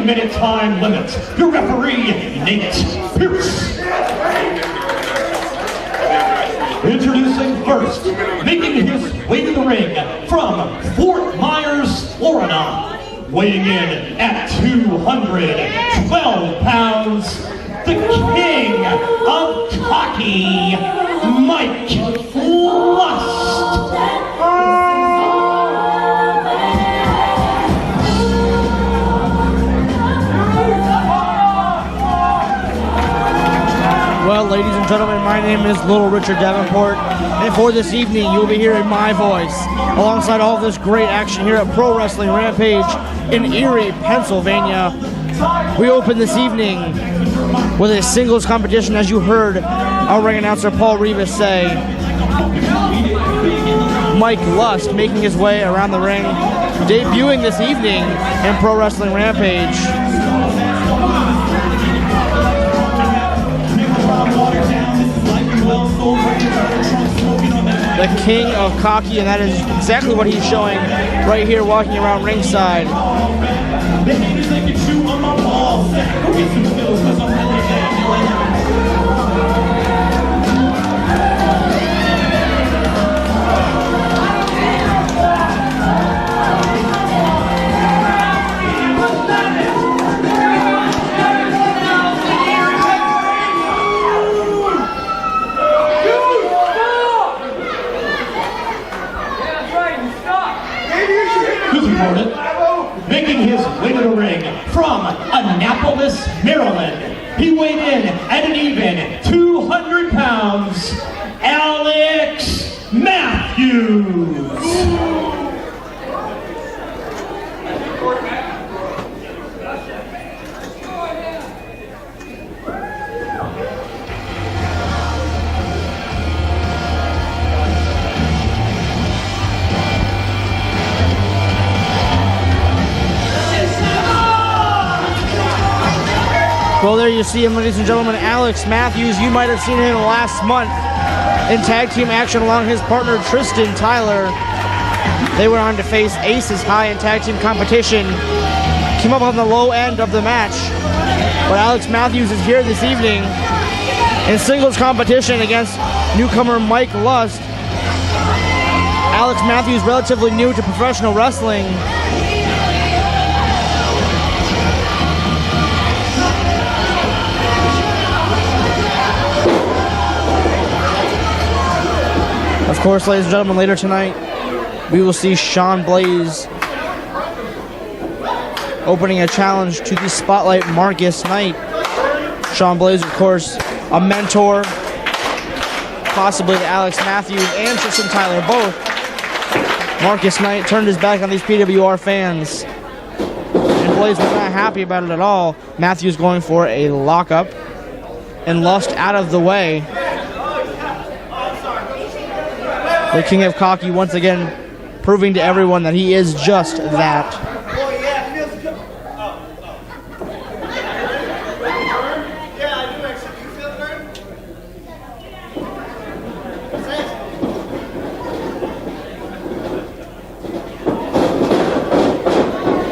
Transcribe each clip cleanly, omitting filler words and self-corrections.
3-minute time limit. Your referee, Nate Pierce. Introducing first, making his way to the ring from Fort Myers, Florida, weighing in at 212 pounds, the king of cocky, Mike Lust. Well, ladies and gentlemen, my name is Little Richard Davenport, and for this evening, you'll be hearing my voice alongside all of this great action here at Pro Wrestling Rampage in Erie, Pennsylvania. We open this evening with a singles competition, as you heard our ring announcer Paul Rivas say. Mike Lust making his way around the ring, debuting this evening in Pro Wrestling Rampage. The king of cocky, and that is exactly what he's showing right here walking around ringside. Making his way to the ring from Annapolis, Maryland, he weighed in at an even 200 pounds, Alex Matthews. Well, there you see him, ladies and gentlemen, Alex Matthews. You might have seen him last month in tag team action along his partner Tristan Tyler. They went on to face Aces High in tag team competition. Came up on the low end of the match. But Alex Matthews is here this evening in singles competition against newcomer Mike Lust. Alex Matthews, relatively new to professional wrestling. Of course, ladies and gentlemen, later tonight, we will see Shawn Blaze opening a challenge to the Spotlight Marcus Knight. Shawn Blaze, of course, a mentor, possibly to Alex Matthews and Tristan Tyler, both. Marcus Knight turned his back on these PWR fans, and Blaze was not happy about it at all. Matthews going for a lockup, and Lust out of the way. The king of cocky once again proving to everyone that he is just that.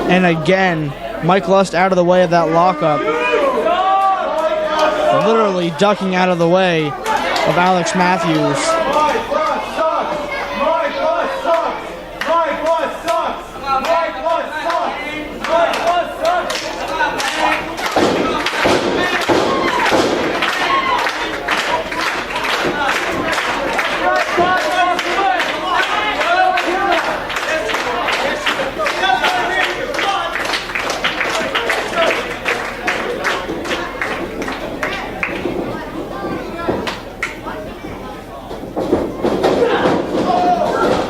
And again, Mike Lust out of the way of that lockup. Literally ducking out of the way of Alex Matthews.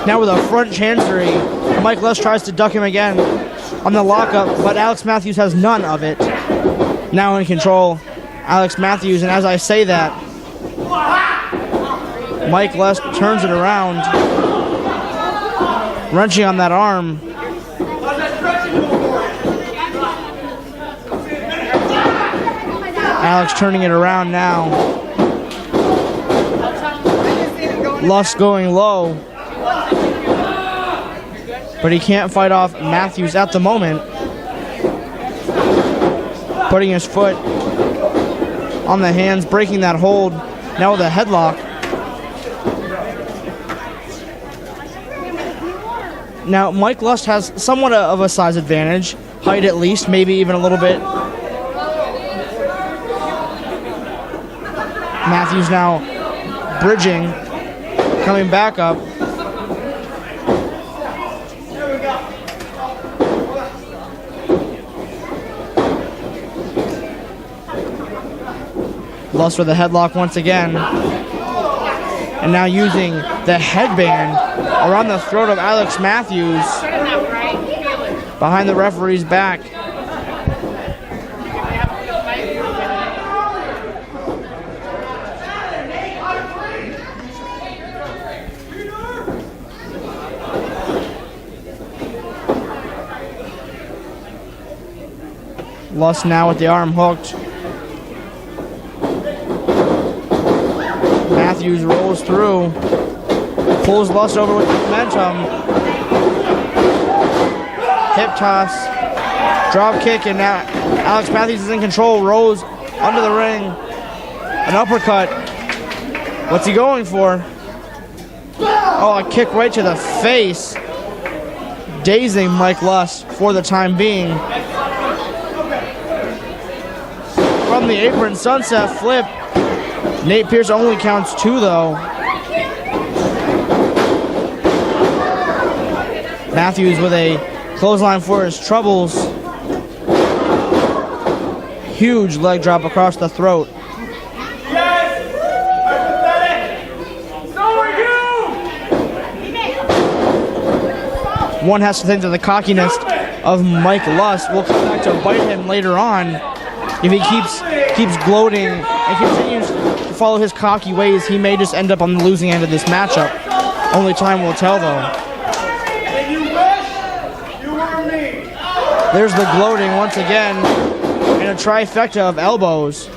Now with a front chancery, Mike Lust tries to duck him again on the lockup, but Alex Matthews has none of it. Now in control, Alex Matthews, and as I say that, Mike Lust turns it around, wrenching on that arm. Alex turning it around now. Lust going low. But he can't fight off Matthews at the moment. putting his foot on the hands, breaking that hold. Now with a headlock. Now, Mike Lust has somewhat of a size advantage. Height at least, maybe even a little bit. Matthews now bridging, coming back up. Lust with a headlock once again. And now using the headband around the throat of Alex Matthews. Behind the referee's back. Lust now with the arm hooked. Matthews rolls through, pulls Lust over with momentum. Hip toss, drop kick, and now Alex Matthews is in control, rolls under the ring. An uppercut. What's he going for? Oh, a kick right to the face. Dazing Mike Lust for the time being. From the apron, sunset flip. Nate Pierce only counts 2 though. Matthews with a clothesline for his troubles. Huge leg drop across the throat. One has to think that the cockiness of Mike Lust will come back to bite him later on if he keeps gloating and continues to follow his cocky ways. He may just end up on the losing end of this matchup. Only time will tell, though. There's the gloating once again, and a trifecta of elbows.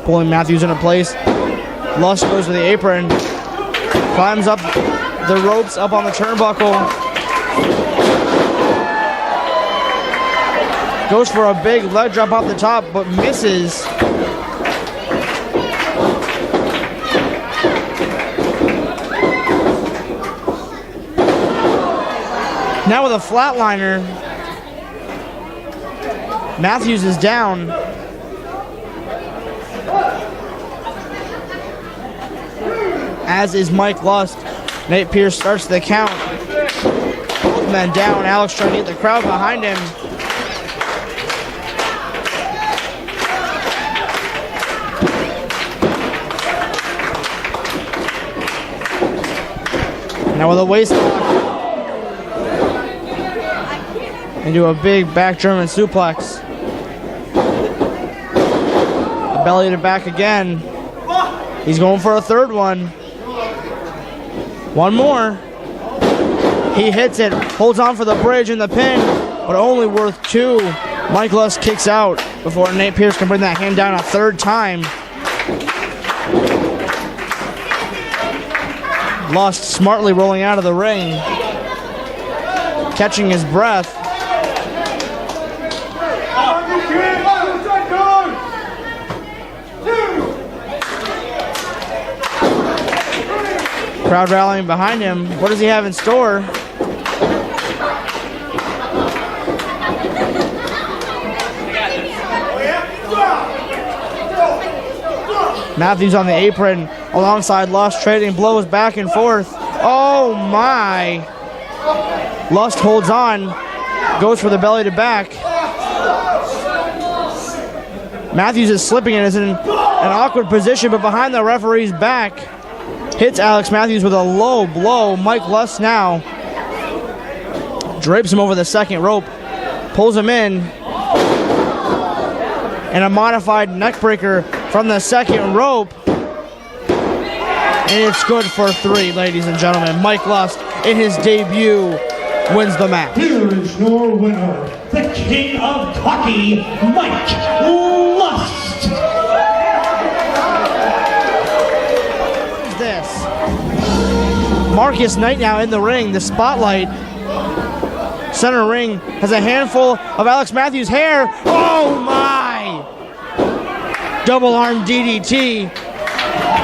Pulling Matthews into place. Lust goes to the apron, climbs up the ropes up on the turnbuckle. Goes for a big leg drop off the top, but misses. Now with a flatliner, Matthews is down. As is Mike Lust. Nate Pierce starts the count. Both men down. Alex trying to get the crowd behind him. Now with a waist lock. Into a big back German suplex. Belly to back again. He's going for a third one. One more. He hits it, holds on for the bridge and the pin, but only worth 2. Mike Lust kicks out before Nate Pierce can bring that hand down a third time. Lust smartly rolling out of the ring, catching his breath. Crowd rallying behind him. What does he have in store? Matthews on the apron alongside Lust, trading blows back and forth. Oh my! Lust holds on, goes for the belly to back. Matthews is slipping and is in an awkward position, but behind the referee's back. Hits Alex Matthews with a low blow. Mike Lust now drapes him over the second rope, pulls him in, and a modified neck breaker from the second rope. And it's good for 3, ladies and gentlemen. Mike Lust, in his debut, wins the match. Here is your winner, the king of cocky, Mike Lust. This Marcus Knight now in the ring, the spotlight Center ring has a handful of Alex Matthews' hair. Oh my! Double arm DDT.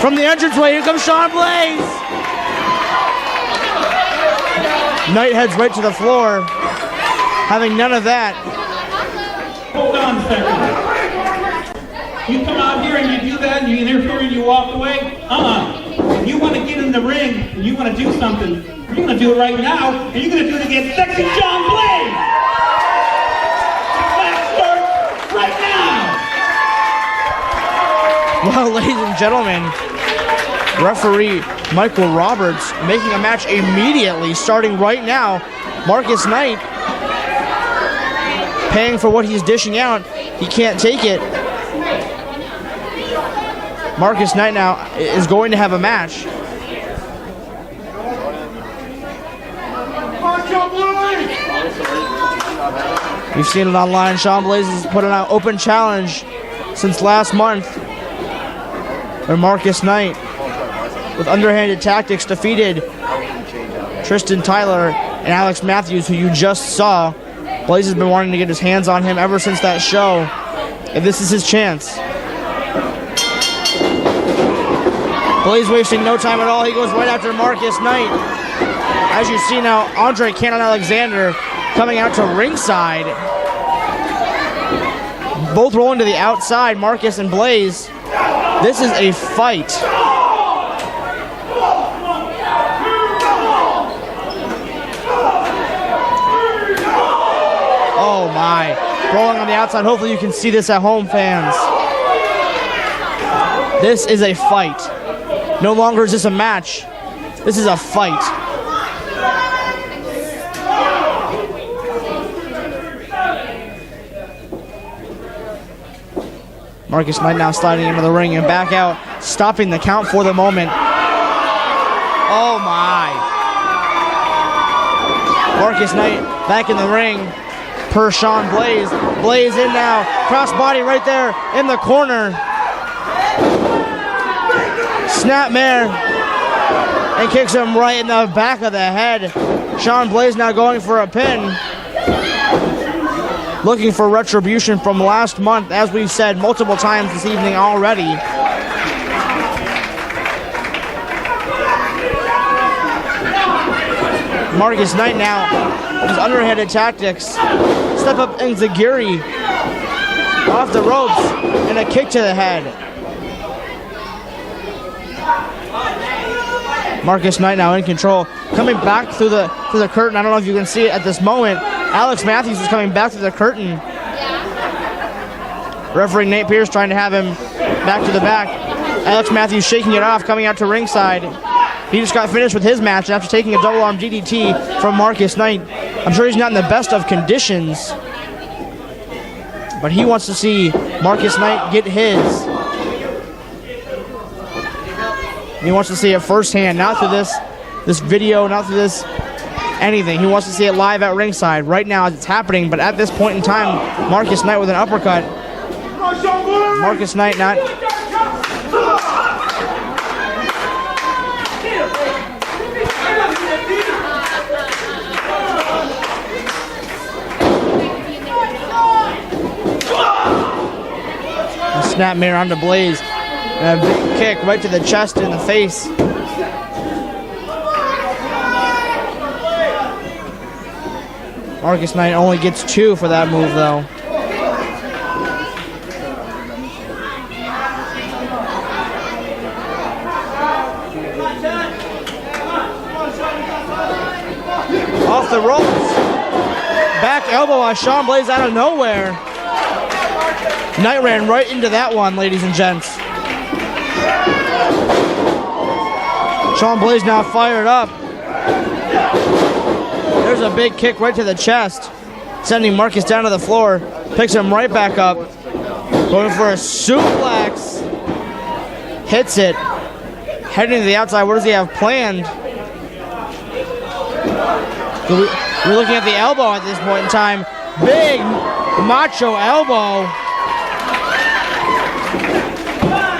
From the entranceway, here comes Shawn Blaze. Knight heads right to the floor, having none of that. Hold on a second. You come out here and you do that and you interfere and you walk away? If you want to get in the ring and you want to do something, you're going to do it right now, and you're going to do it against Sexy Shawn Blaze! Let's start right now! Well, ladies and gentlemen, referee Michael Roberts making a match immediately, starting right now. Marcus Knight paying for what he's dishing out. He can't take it. Marcus Knight now is going to have a match. We've seen it online. Shawn Blaze has put an open challenge since last month, where Marcus Knight, with underhanded tactics, defeated Tristan Tyler and Alex Matthews, who you just saw. Blaze has been wanting to get his hands on him ever since that show, and this is his chance. Blaze wasting no time at all. He goes right after Marcus Knight. As you see now, Andre Cannon Alexander coming out to ringside. Both rolling to the outside, Marcus and Blaze. This is a fight. Oh my. Rolling on the outside. Hopefully you can see this at home, fans. This is a fight. No longer is this a match. This is a fight. Marcus Knight now sliding into the ring and back out, stopping the count for the moment. Oh my. Marcus Knight back in the ring per Shawn Blaze. Blaze in now, crossbody right there in the corner. Snapmare, and kicks him right in the back of the head. Shawn Blaze now going for a pin. Looking for retribution from last month, as we've said multiple times this evening already. Marcus Knight now, his underhanded tactics. Step up enziguri off the ropes and a kick to the head. Marcus Knight now in control, coming back through the curtain. I don't know if you can see it at this moment. Alex Matthews is coming back through the curtain. Referee Nate Pierce trying to have him back to the back. Alex Matthews shaking it off, coming out to ringside. He just got finished with his match after taking a double arm DDT from Marcus Knight. I'm sure he's not in the best of conditions, but he wants to see Marcus Knight get his. He wants to see it firsthand, not through this video, not through this anything. He wants to see it live at ringside right now as it's happening, but at this point in time, Marcus Knight with an uppercut. Marcus Knight not... A snapmare onto Blaze. And a big kick right to the chest and the face. Marcus Knight only gets 2 for that move, though. Off the ropes. Back elbow on Shawn Blaze out of nowhere. Knight ran right into that one, ladies and gents. Shawn Blaze now fired up. There's a big kick right to the chest, sending Marcus down to the floor. Picks him right back up. Going for a suplex. Hits it. Heading to the outside. What does he have planned? We're looking at the elbow at this point in time. Big macho elbow.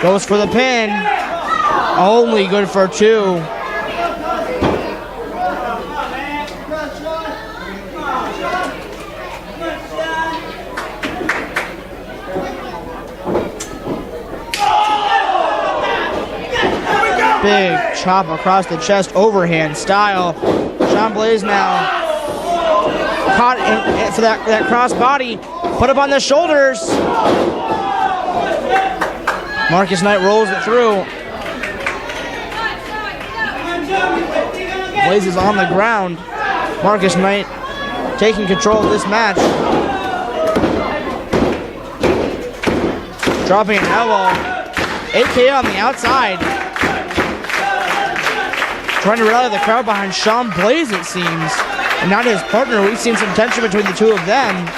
Goes for the pin. Only good for 2. Big chop across the chest, overhand style. Shawn Blaze now caught for that cross body. Put up on the shoulders. Marcus Knight rolls it through. Blaze is on the ground. Marcus Knight taking control of this match. Dropping an elbow. AKA on the outside. Trying to rally the crowd behind Shawn Blaze, it seems. And not his partner. We've seen some tension between the two of them.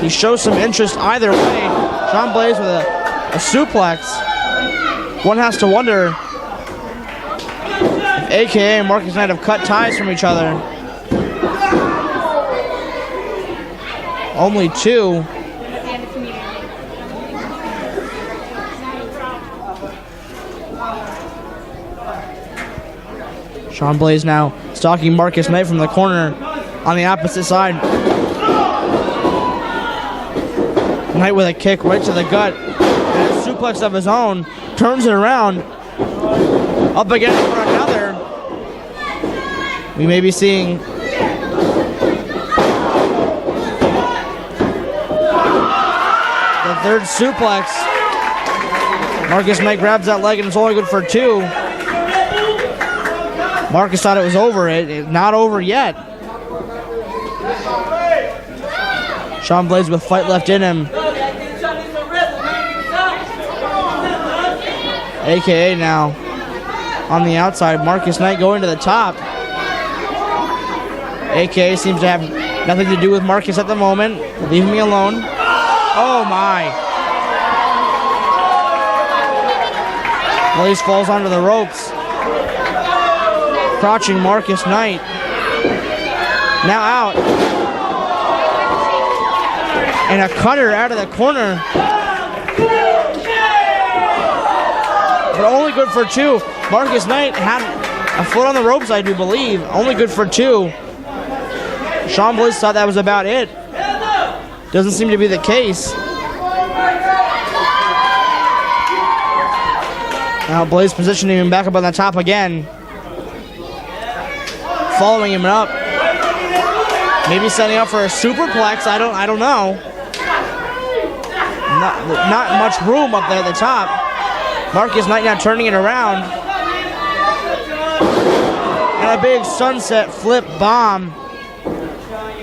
He shows some interest either way. Shawn Blaze with a suplex. One has to wonder if AKA and Marcus Knight have cut ties from each other. Only two. Shawn Blaze now stalking Marcus Knight from the corner on the opposite side. Knight with a kick right to the gut. And a suplex of his own. Turns it around. Up again for another. We may be seeing the third suplex. Marcus Knight grabs that leg and it's only good for two. Marcus thought it was over. It's not over yet. Shawn Blaze with fight left in him. AKA now on the outside. Marcus Knight going to the top. AKA seems to have nothing to do with Marcus at the moment. Leave me alone. Oh my. Blaze falls onto the ropes. Crouching Marcus Knight. Now out. And a cutter out of the corner. But only good for two. Marcus Knight had a foot on the ropes, I do believe. Only good for two. Shawn Blaze thought that was about it. Doesn't seem to be the case. Now Blaze positioning him back up on the top again. Following him up. Maybe setting up for a superplex. I don't know. Not much room up there at the top. Marcus Knight now turning it around. And a big sunset flip bomb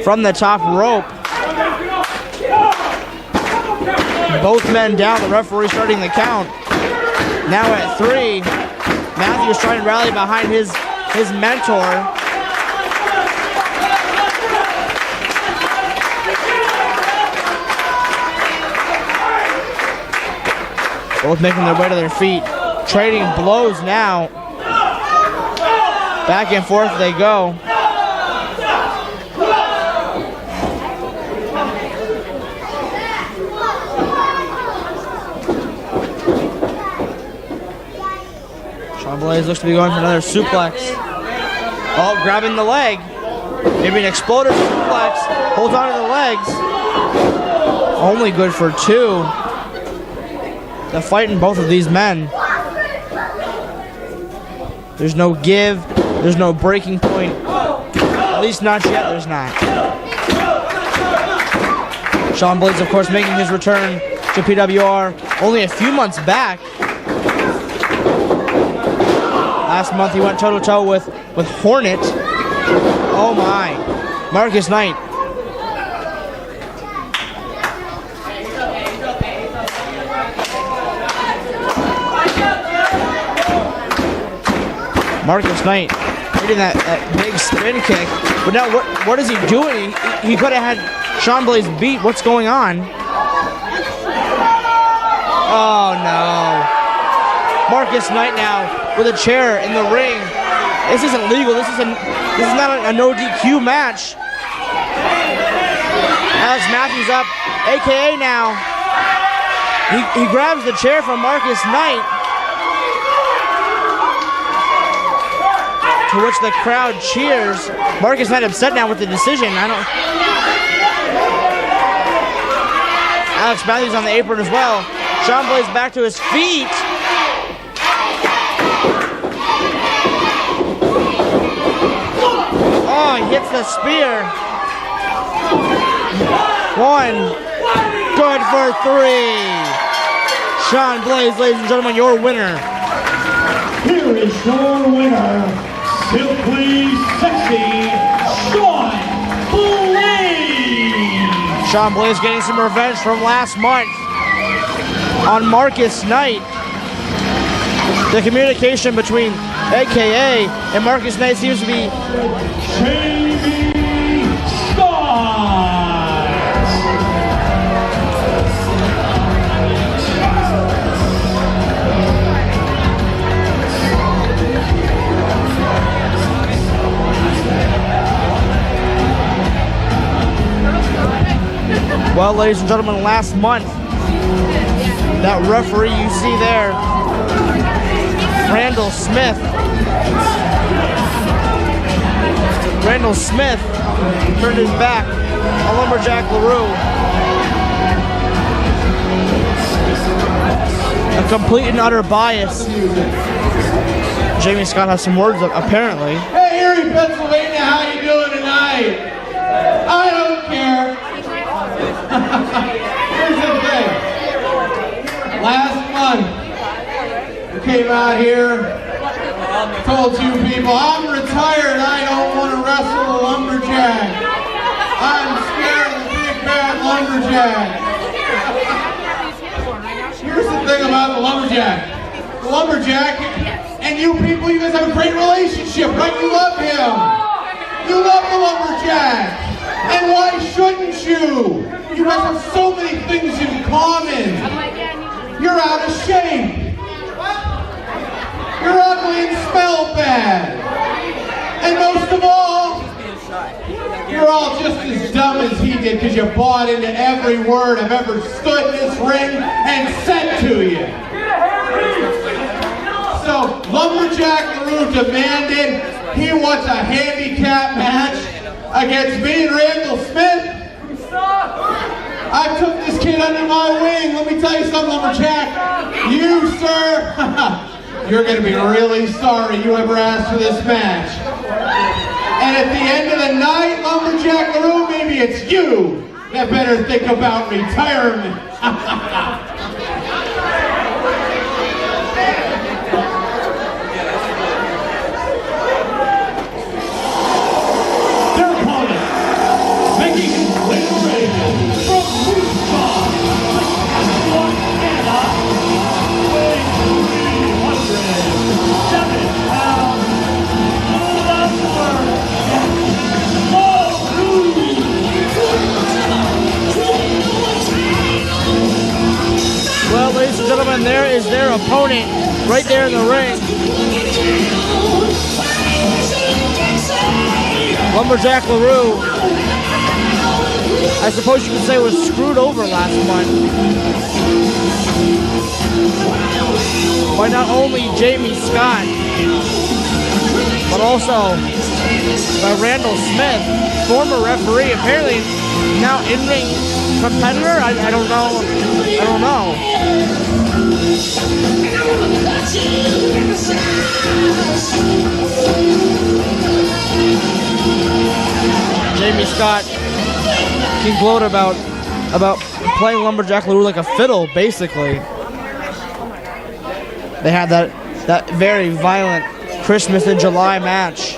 from the top rope. Both men down. The referee starting the count. Now at 3. Matthews trying to rally behind his mentor. Both making their way to their feet. Trading blows now. Back and forth they go. Shawn Blaze looks to be going for another suplex. Oh, grabbing the leg. Maybe an exploder suplex. Holds on to the legs. Only good for two. The fight in both of these men. There's no give. There's no breaking point. At least not yet, there's not. Shawn Blaze, of course, making his return to PWR only a few months back. Last month he went toe-to-toe with Hornet. Oh my. Marcus Knight. Marcus Knight hitting that big spin kick. But now what is he doing? He could have had Shawn Blaze beat. What's going on? Oh no. Marcus Knight now with a chair in the ring. This isn't legal. This is not a no DQ match. Alex Matthews up. AKA now. He grabs the chair from Marcus Knight. To which the crowd cheers. Marcus Knight upset now with the decision. Alex Matthews on the apron as well. Shawn Blaze back to his feet. Oh, he hits the spear. 1. Good for 3. Shawn Blaze, ladies and gentlemen, your winner. Here is your winner, Simply Sexy, Shawn Blaze. Shawn Blaze getting some revenge from last month on Marcus Knight. The communication between AKA and Marcus Knight seems to be Jimi Scott. Well, ladies and gentlemen, last month, that referee you see there, Randall Smith turned his back on Lumberjack Leroux. A complete and utter bias. Jimi Scott has some words, apparently. Hey, Erie, Pennsylvania, how you doing tonight? I don't care. Here's the thing. Last month, we came out here, told you people, I'm retired, I don't want to wrestle a lumberjack. I'm scared of the big bad lumberjack. Here's the thing about the lumberjack. The lumberjack, and you people, you guys have a great relationship, right? You love him. You love the lumberjack. And why shouldn't you? You guys have so many things in common. You're out of shape. You're ugly and smell bad. And most of all, you're all just as dumb as he did because you bought into every word I've ever stood in this ring and said to you. So, Lumberjack Leroux demanded he wants a handicap match against me and Randall Smith. I took this kid under my wing. Let me tell you something, Lumberjack. You, sir, you're going to be really sorry you ever asked for this match. And at the end of the night, Lumberjack Leroux, maybe it's you that better think about retirement. Well, ladies and gentlemen, there is their opponent right there in the ring. Lumberjack Leroux, I suppose you could say, was screwed over last month by not only Jimi Scott, but also by Randall Smith, former referee, apparently now in-ring competitor. I don't know. Jimi Scott can gloat about playing Lumberjack Leroux like a fiddle, basically. They had that very violent Christmas in July match,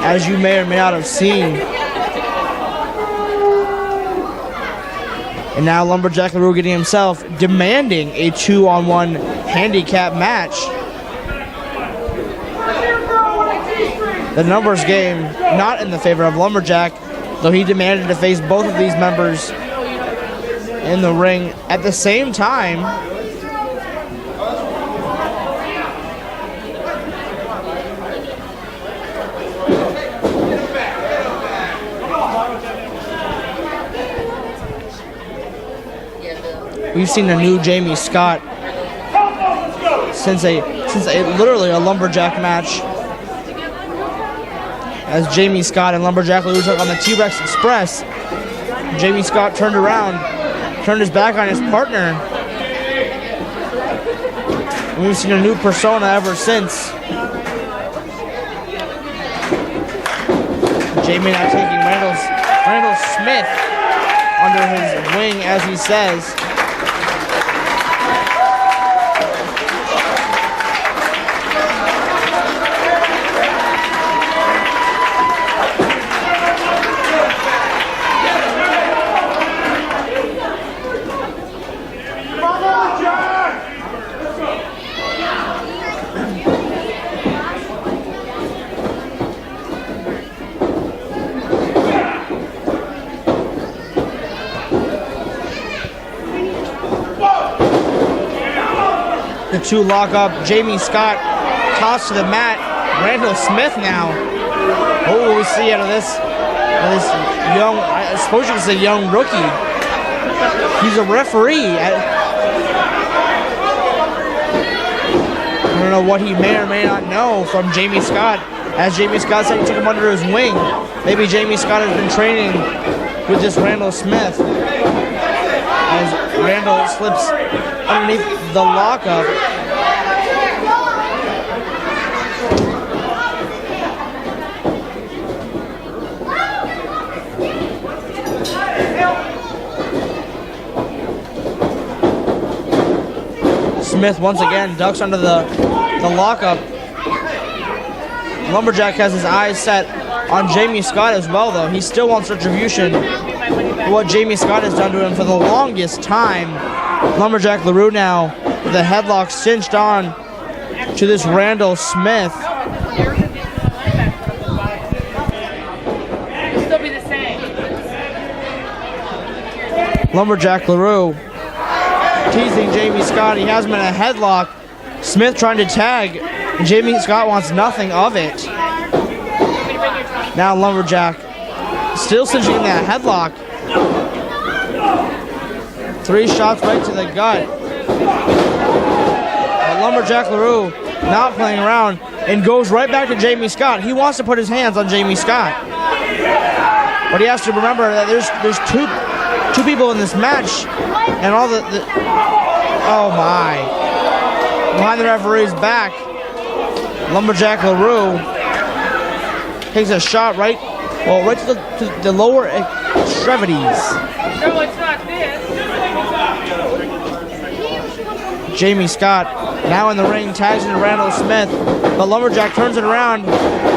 as you may or may not have seen. And now Lumberjack Leroux getting himself demanding a 2-on-1 handicap match. The numbers game not in the favor of Lumberjack, though he demanded to face both of these members in the ring at the same time. We've seen a new Jimi Scott since literally a lumberjack match, as Jimi Scott and Lumberjack Leroux took on the T-Rex Express. Jimi Scott turned around turned his back on his partner. We've seen a new persona ever since. Jimi now taking Randall Smith under his wing, as he says. The two lock up. Jimi Scott tossed to the mat. Randall Smith now. What will we see out of this young, I suppose you could say young rookie. He's a referee. I don't know what he may or may not know from Jimi Scott. As Jimi Scott said, he took him under his wing. Maybe Jimi Scott has been training with this Randall Smith. As Randall slips underneath the lockup. Smith once again ducks under the lockup. Lumberjack has his eyes set on Jimi Scott as well, though. He still wants retribution for what Jimi Scott has done to him for the longest time. Lumberjack Leroux now with a headlock cinched on to this Randall Smith. Lumberjack Leroux teasing Jimi Scott. He has him in a headlock. Smith trying to tag. And Jimi Scott wants nothing of it. Now Lumberjack still cinching in that headlock. 3 shots right to the gut. But Lumberjack Leroux not playing around and goes right back to Jimi Scott. He wants to put his hands on Jimi Scott. But he has to remember that there's two people in this match, and all the oh my. Behind the referee's back, Lumberjack Leroux takes a shot right to the lower extremities. No, it's not this. Jimi Scott now in the ring, tags into Randall Smith, but Lumberjack turns it around,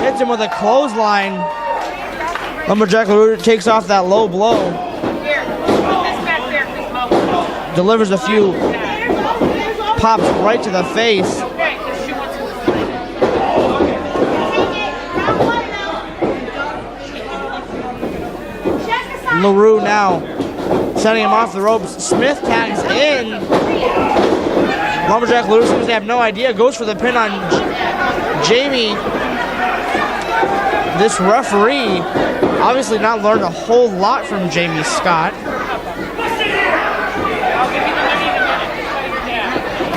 hits him with a clothesline. Lumberjack Leroux takes off that low blow. Here, put this back there, please, Delivers a few pops right to the face. okay, 'cause she wants to. Leroux now setting him off the ropes. Smith tags in. Lumberjack Leroux seems to have no idea. Goes for the pin on Jimi. This referee obviously not learned a whole lot from Jimi Scott.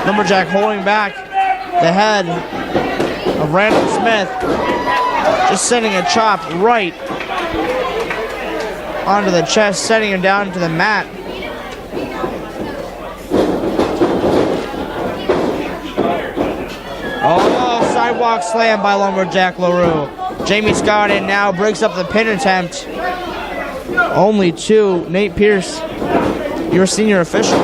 Lumberjack holding back the head of Randall Smith. Just sending a chop right onto the chest, sending him down to the mat. Oh, sidewalk slam by Lumberjack Leroux. Jimi Scott in now, breaks up the pin attempt. Only 2. Nate Pierce, your senior official.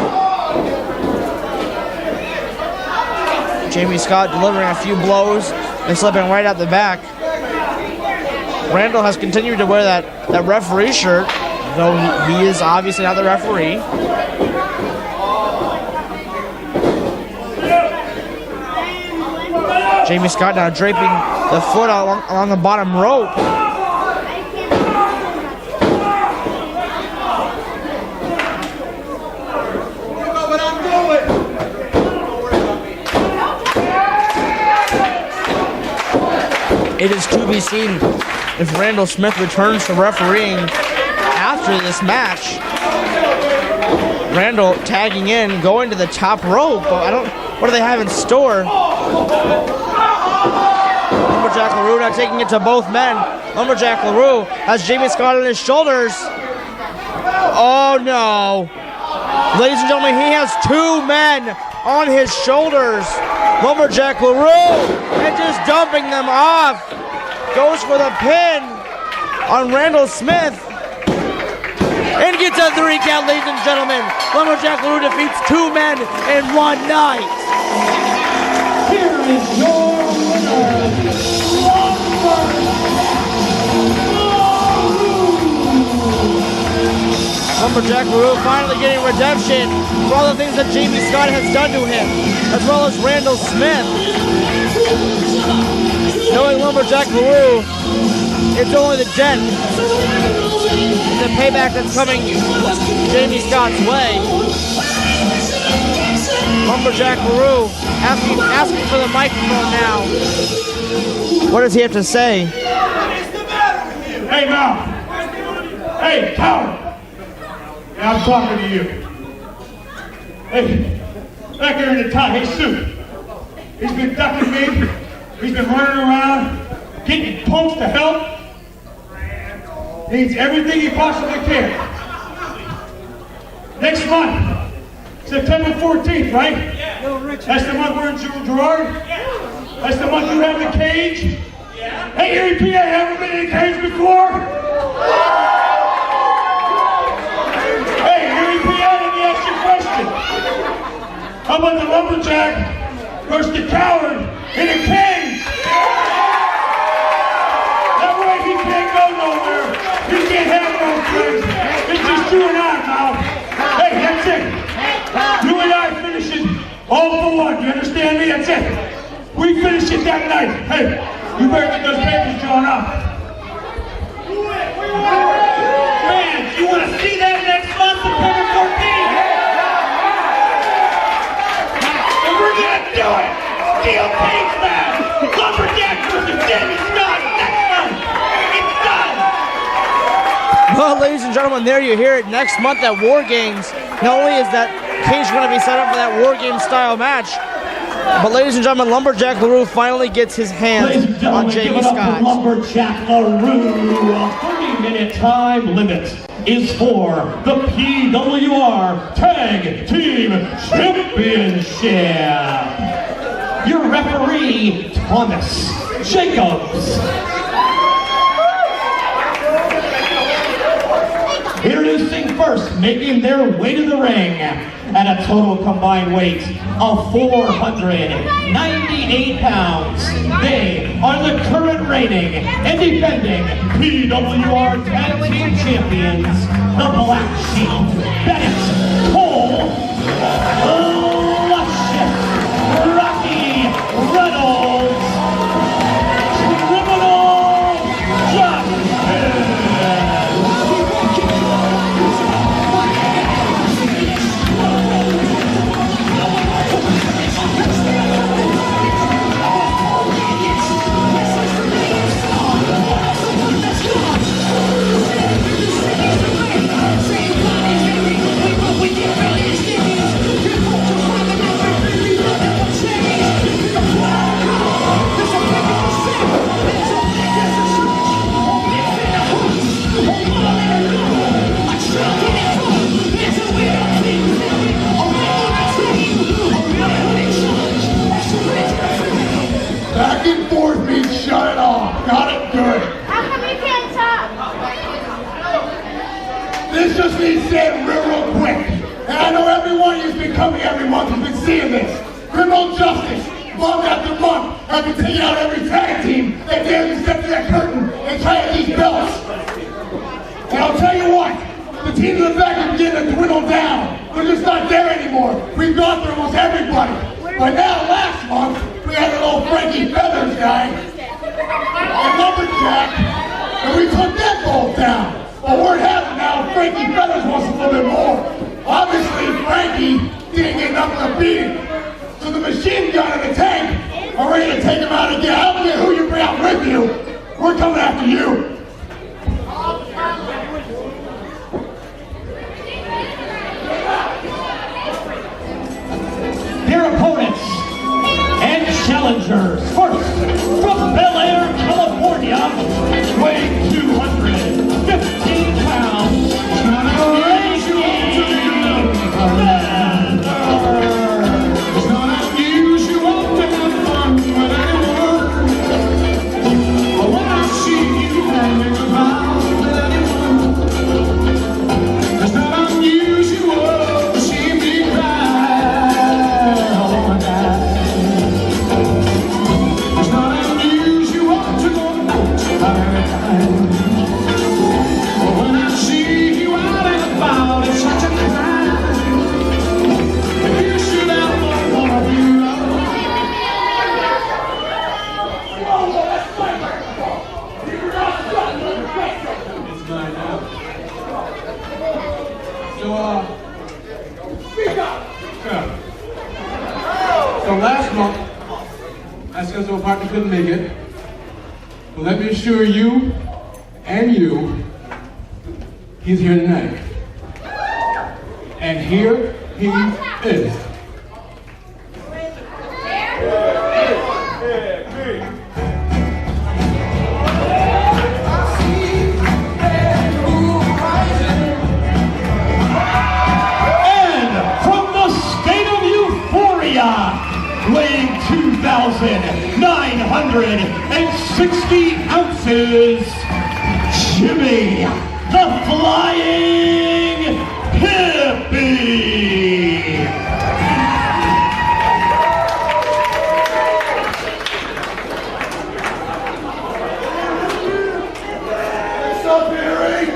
Jimi Scott delivering a few blows and slipping right out the back. Randall has continued to wear that referee shirt, though he is obviously not the referee. Jimi Scott now draping the foot along the bottom rope. It is to be seen if Randall Smith returns to refereeing after this match. Randall tagging in, going to the top rope, but what do they have in store? Lumberjack Leroux now taking it to both men. Lumberjack Leroux has Jimi Scott on his shoulders. Oh no. Ladies and gentlemen, he has two men on his shoulders. Lumberjack Leroux, and just dumping them off. Goes for the pin on Randall Smith. And gets a 3 count, ladies and gentlemen. Lumberjack Leroux defeats two men in one night. Here is your winner, Lumberjack Leroux finally getting redemption for all the things that Jimi Scott has done to him, as well as Randall Smith. Knowing Lumberjack Leroux, it's only the death, the payback that's coming Jimi Scott's way. Lumberjack Leroux asking for the microphone now. What does he have to say? Hey, now. Hey, coward. Yeah, I'm talking to you. Hey, back here in the tie suit. He's been ducking me. He's been running around, getting punks to help. He needs everything he possibly can. Next month, September 14th, right? That's the month we're in Gerard? That's the month you have the cage? Hey, EPA, ever been in a cage before? How about the lumberjack versus the coward in a cage? That way he can't go nowhere. He can't have no friends. It's just you and I now. Hey, that's it. You and I finish it all for one. You understand me? That's it. We finish it that night. Hey, you better get those papers drawn up. Man, you want to see that next month, September 14th? We're gonna do it! Steel cage match! Lumberjack versus Jimi Scott next month! It's done! Well, ladies and gentlemen, there you hear it. Next month at War Games, not only is that cage going to be set up for that War Games style match, but ladies and gentlemen, Lumberjack Leroux finally gets his hands on Jimi Scott. Lumberjack Leroux, a 30-minute time limit is for the PWR Tag Team Championship. Your referee, Thomas Jacobs. Introducing first, making their way to the ring at a total combined weight of 498 pounds. They are the current reigning and defending PWR Tag Team Champions, the Black Sheep, Bennett, Cole, Luscious, Rocky, Reynolds, Criminal Justice. Back and forth means shut it off. Got it? Good. How come you can't talk? This just needs said real quick. And I know every one of you has been coming every month and been seeing this. Criminal justice, month after month, have been taking out every tag team that dares to step to that curtain and try at these belts. And I'll tell you what, the teams in the back are beginning to dwindle down. They're just not there anymore. We've gone through almost everybody. But now, last month, we had an old Frankie Feathers guy, and Lumberjack, and we took that bolt down. But word has it now, Frankie Feathers wants a little bit more. Obviously, Frankie didn't get enough of the beating. So the machine gun and the tank are ready to take him out again. I don't care who you bring out with you. We're coming after you. Their opponents and challengers. First, from Bel Air, California, weighing 215 pounds, Frankie When I see you out and about, it's such a crime. You should ever wanna be loved. It's mine now. So last month, I said so a partner couldn't make it. But let me assure you, and you, he's here tonight. And here he is. And from the state of Euphoria, weighing 2,960 ounces, Jimi, the Flying Hippie. What's up, Harry?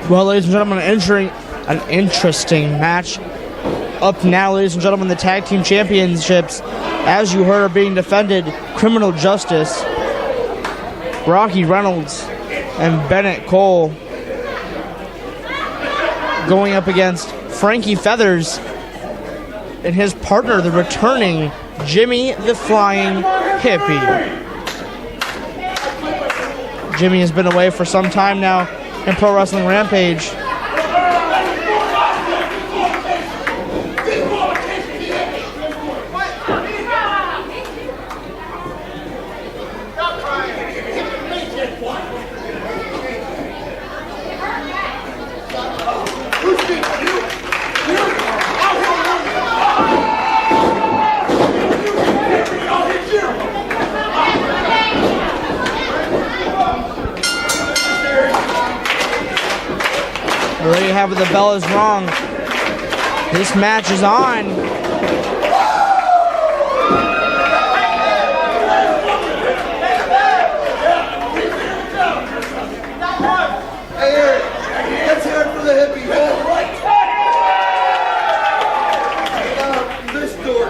Well, ladies and gentlemen, entering an interesting match. Up now, ladies and gentlemen, the tag team championships, as you heard, are being defended. Criminal Justice, Rocky Reynolds, and Bennett Cole going up against Frankie Feathers and his partner, the returning Jimi the Flying Hippie. Jimi has been away for some time now in Pro Wrestling Rampage. There you have it, the bell is rung. This match is on. Hey, Eric, let's hear it for the hippie. This door.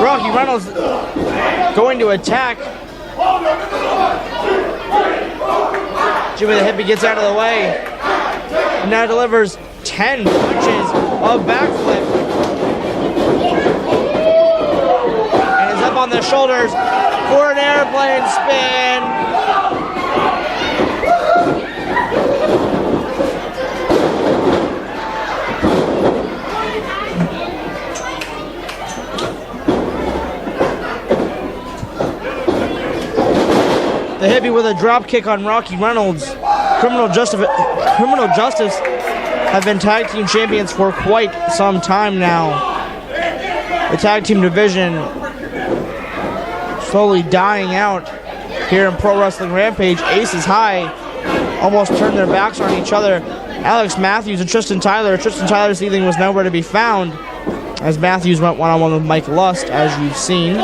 Rocky Reynolds going to attack. Jimi the Hippie gets out of the way. And now delivers 10 punches of backflip. And is up on the shoulders for an airplane spin. The Hippie with a drop kick on Rocky Reynolds. Criminal Justice have been tag team champions for quite some time now. The tag team division slowly dying out here in Pro Wrestling Rampage. Aces High almost turned their backs on each other. Alex Matthews and Tristan Tyler. Tristan Tyler's evening was nowhere to be found as Matthews went one-on-one with Mike Lust, as you've seen.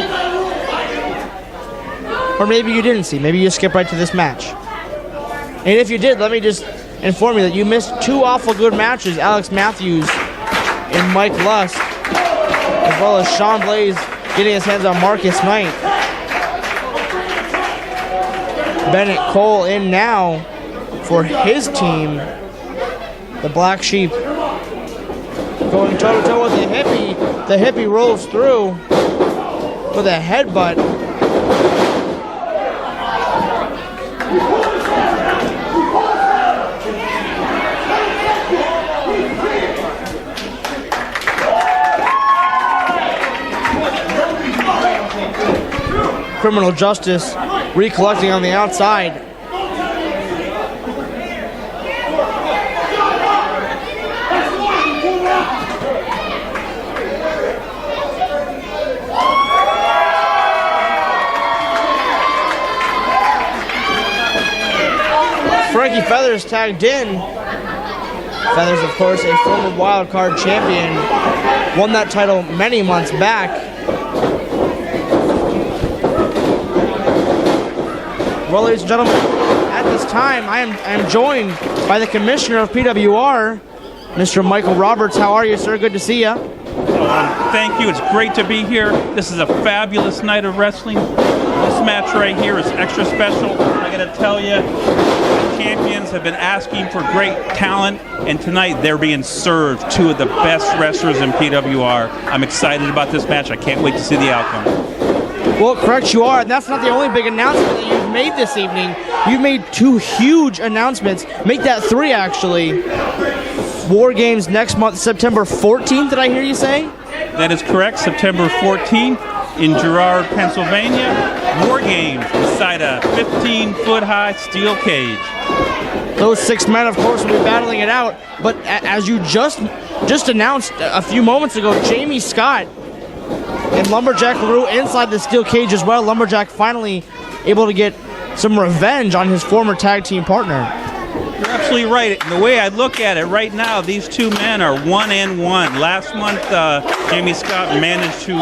Or maybe you didn't see. Maybe you skipped right to this match. And if you did, let me just inform you that you missed two awful good matches. Alex Matthews and Mike Lust, as well as Shawn Blaze getting his hands on Marcus Knight. Bennett Cole in now for his team, the Black Sheep. Going toe-to-toe with the Hippie. The Hippie rolls through with a headbutt. Criminal Justice recollecting on the outside. Frankie Feathers tagged in. Feathers, of course, a former wild card champion, won that title many months back. Well, ladies and gentlemen, at this time, I am joined by the commissioner of PWR, Mr. Michael Roberts. How are you, sir? Good to see you. Thank you. It's great to be here. This is a fabulous night of wrestling. This match right here is extra special. I got to tell you, champions have been asking for great talent, and tonight they're being served two of the best wrestlers in PWR. I'm excited about this match. I can't wait to see the outcome. Well, correct you are, and that's not the only big announcement that you've made this evening. You've made two huge announcements. Make that three, actually. War Games next month, September 14th, did I hear you say? That is correct, September 14th in Girard, Pennsylvania. War Games inside a 15-foot-high steel cage. Those 6 men, of course, will be battling it out. But as you just announced a few moments ago, Jimi Scott and Lumberjack Leroux inside the steel cage as well. Lumberjack finally able to get some revenge on his former tag team partner. You're absolutely right. The way I look at it right now, these two men are 1-1. Last month, Jimi Scott managed to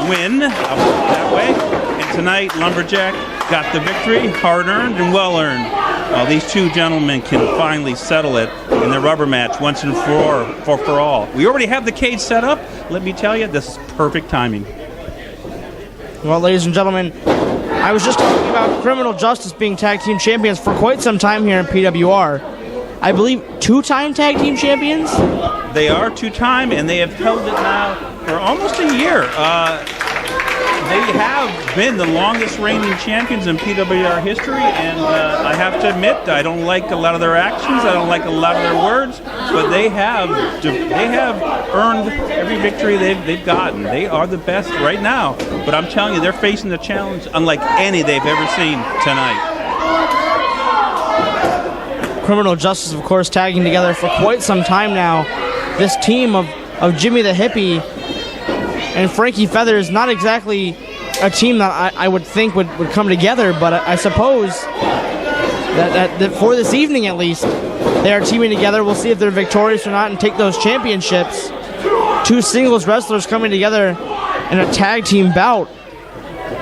win that way. And tonight, Lumberjack got the victory, hard-earned and well-earned. These two gentlemen can finally settle it in their rubber match once and for all. We already have the cage set up. Let me tell you, this is perfect timing. Well, ladies and gentlemen, I was just talking about Criminal Justice being tag team champions for quite some time here in PWR. I believe two-time tag team champions? They are two-time, and they have held it now for almost a year. They have been the longest reigning champions in PWR history, and I have to admit, I don't like a lot of their actions, I don't like a lot of their words, but they have earned every victory they've gotten. They are the best right now, but I'm telling you, they're facing the challenge unlike any they've ever seen tonight. Criminal Justice, of course, tagging together for quite some time now. This team of Jimi the Hippie and Frankie Feathers, not exactly a team that I would think would come together, but I suppose that for this evening at least, they are teaming together. We'll see if they're victorious or not and take those championships. Two singles wrestlers coming together in a tag team bout.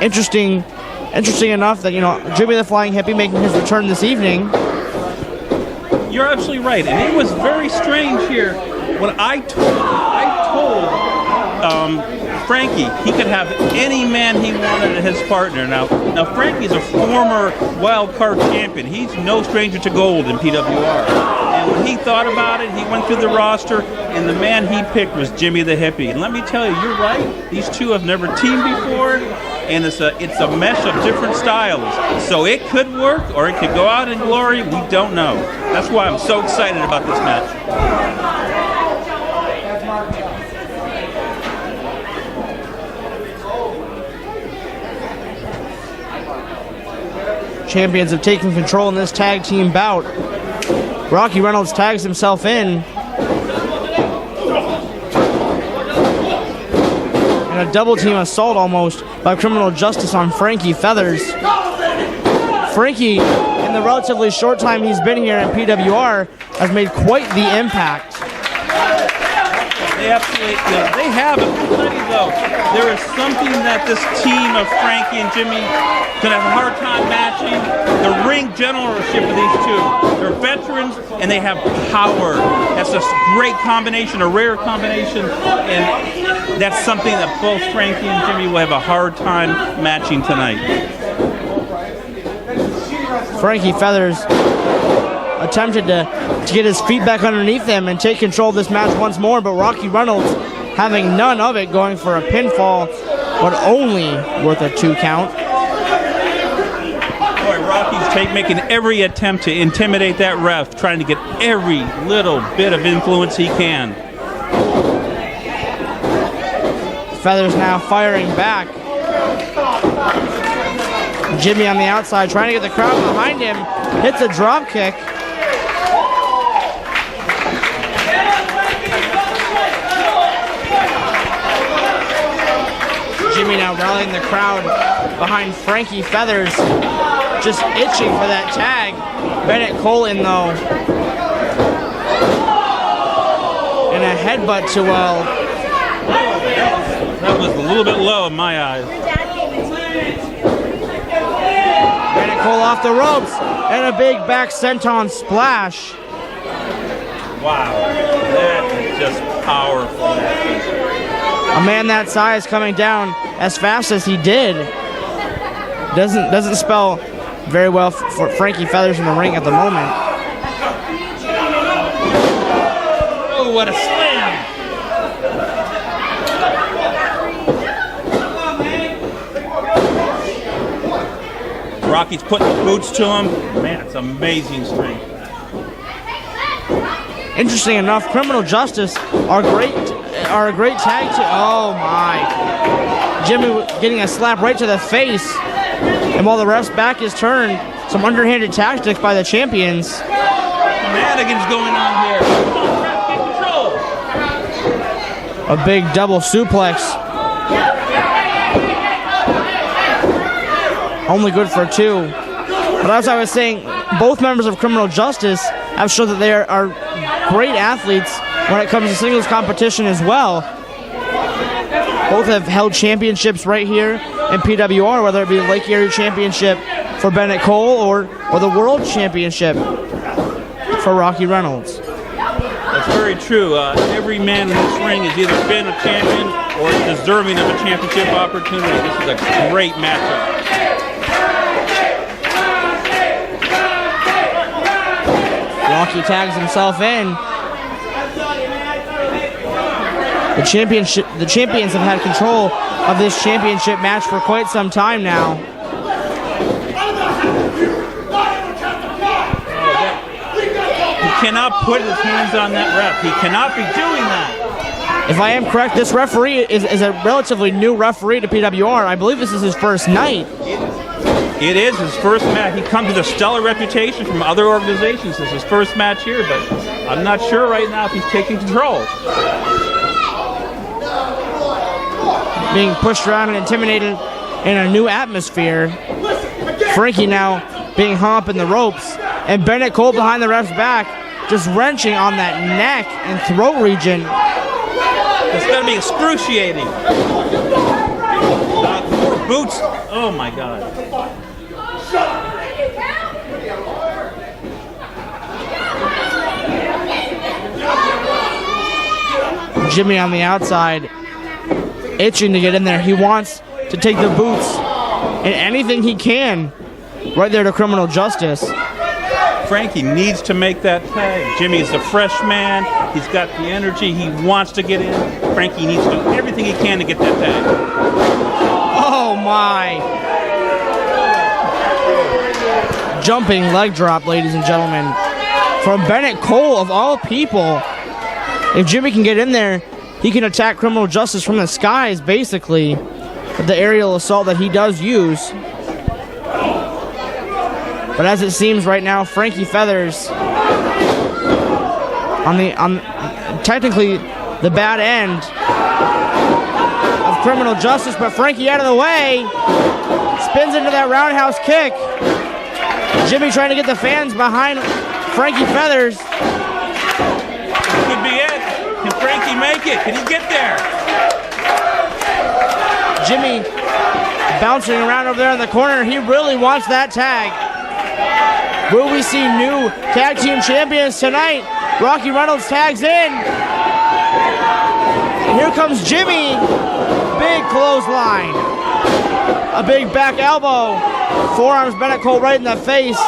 Interesting enough that, Jimi the Flying Hippie making his return this evening. You're absolutely right, and it was very strange here when I told Frankie he could have any man he wanted as his partner. Now Frankie's a former wild card champion. He's no stranger to gold in PWR. And when he thought about it, he went through the roster, and the man he picked was Jimi the Hippie. And let me tell you, you're right. These two have never teamed before, and it's a mesh of different styles. So it could work, or it could go out in glory. We don't know. That's why I'm so excited about this match. Champions have taken control in this tag team bout. Rocky Reynolds tags himself in. And a double team assault almost by Criminal Justice on Frankie Feathers. Frankie, in the relatively short time he's been here in PWR, has made quite the impact. They absolutely, they have it. Though there is something that this team of Frankie and Jimi can have a hard time matching. The ring generalship of these two. They're veterans and they have power. That's a great combination, a rare combination, and that's something that both Frankie and Jimi will have a hard time matching tonight. Frankie Feathers attempted to get his feet back underneath him and take control of this match once more, but Rocky Reynolds having none of it, going for a pinfall, but only worth a 2 count. Boy, Rocky's making every attempt to intimidate that ref, trying to get every little bit of influence he can. Feathers now firing back. Jimi on the outside trying to get the crowd behind him. Hits a drop kick. Jimi now rallying the crowd behind Frankie Feathers. Just itching for that tag. Bennett Cole in though. And a headbutt to That was a little bit low in my eyes. Bennett Cole off the ropes. And a big back senton splash. Wow, that is just powerful. A man that size coming down as fast as he did doesn't spell very well for Frankie Feathers in the ring at the moment. Oh, what a slam! Rocky's putting the boots to him. Man, it's amazing strength. Interesting enough, Criminal Justice are a great tag team. Oh my. Jimi getting a slap right to the face. And while the ref's back is turned, some underhanded tactics by the champions. Shenanigans going on here. A big double suplex. Only good for 2. But as I was saying, both members of Criminal Justice have shown that they are great athletes when it comes to singles competition as well. Both have held championships right here in PWR, whether it be the Lake Erie Championship for Bennett Cole or the World Championship for Rocky Reynolds. That's very true. Every man in this ring has either been a champion or is deserving of a championship opportunity. This is a great matchup. Rocky tags himself in. The champions have had control of this championship match for quite some time now. He cannot put his hands on that ref. He cannot be doing that. If I am correct, this referee is a relatively new referee to PWR. I believe this is his first night. It is his first match. He comes with a stellar reputation from other organizations. It's his first match here, but I'm not sure right now if he's taking control. Being pushed around and intimidated in a new atmosphere. Frankie now being hung up in the ropes. And Bennett Cole behind the ref's back, just wrenching on that neck and throat region. It's going to be excruciating. More boots. Oh my God. Jimi on the outside, itching to get in there. He wants to take the boots and anything he can right there to Criminal Justice. Frankie needs to make that tag. Jimmy's a fresh man. He's got the energy. He wants to get in. Frankie needs to do everything he can to get that tag. Oh my. Jumping leg drop, ladies and gentlemen. From Bennett Cole, of all people. If Jimi can get in there, he can attack Criminal Justice from the skies, basically. With the aerial assault that he does use. But as it seems right now, Frankie Feathers on technically the bad end of Criminal Justice, but Frankie out of the way, spins into that roundhouse kick. Jimi trying to get the fans behind Frankie Feathers. Could be it. Can Frankie make it? Can he get there? Jimi bouncing around over there in the corner. He really wants that tag. Will we see new tag team champions tonight? Rocky Reynolds tags in. Here comes Jimi. Big clothesline. A big back elbow. Forearms Bennett Cole right in the face.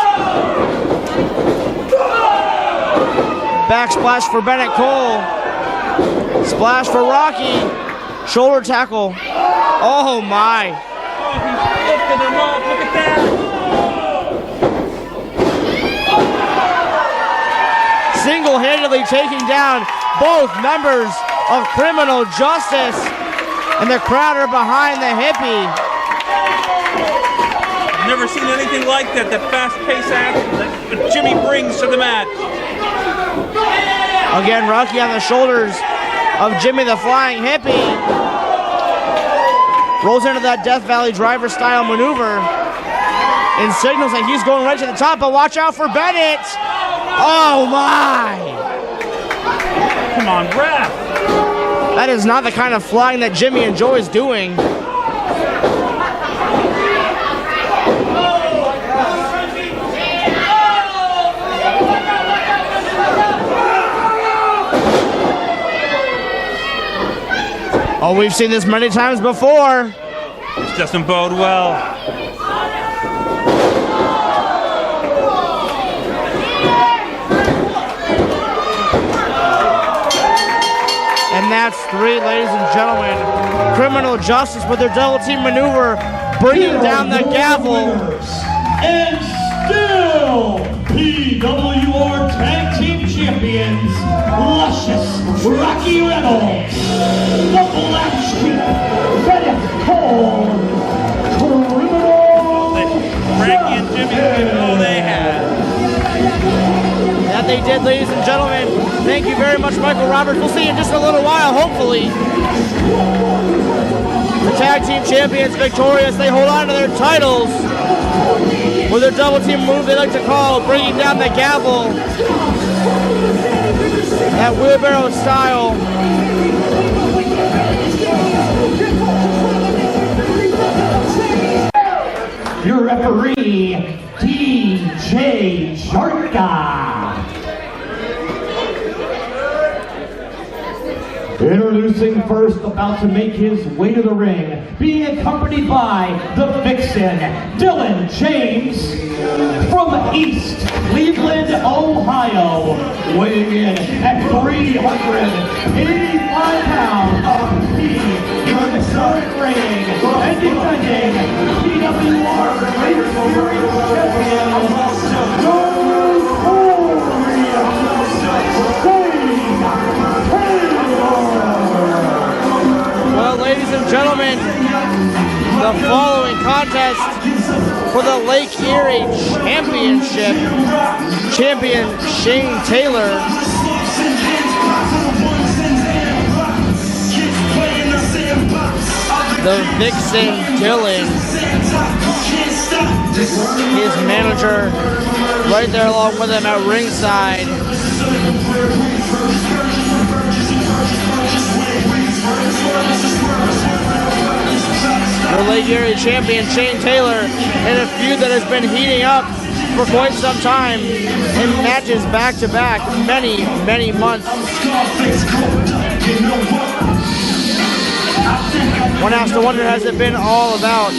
Back splash for Bennett Cole. Splash for Rocky. Shoulder tackle. Oh my. Oh, he's lifting him up. Look at that. Single-handedly taking down both members of Criminal Justice, and the crowd are behind the Hippie. never seen anything like that, the fast-paced action that Jimi brings to the match. Again, Rocky on the shoulders of Jimi the Flying Hippie. Rolls into that Death Valley driver style maneuver and signals that he's going right to the top, but watch out for Bennett. Oh my! Come on, ref. That is not the kind of flying that Jimi enjoys doing. Oh, we've seen this many times before. This doesn't bode well. And that's 3, ladies and gentlemen. Criminal Justice with their double team maneuver, bringing down the gavel. And still, PWR Tag Team Champions, Luscious Rocky Reynolds, the Black Sheep, Bennett Cole, Frankie and Jimi did all they had. That they did, ladies and gentlemen. Thank you very much, Michael Roberts. We'll see you in just a little while, hopefully. The tag team champions victorious. They hold on to their titles with their double team move they like to call bringing down the gavel. That wheelbarrow style. Your referee, DJ Sharka. Introducing first, about to make his way to the ring, being accompanied by the Vixen, Dylan James, from East Cleveland, Ohio, weighing in at 385 pounds. He is the current reigning and defending PWR Great Series champion, Well, ladies and gentlemen, the following contest for the Lake Erie Championship, champion Shane Taylor the Vixen Dylan, his manager right there along with him at ringside. The Lake Erie champion Shane Taylor in a feud that has been heating up for quite some time in matches back to back, many months. One has to wonder, has it been all about?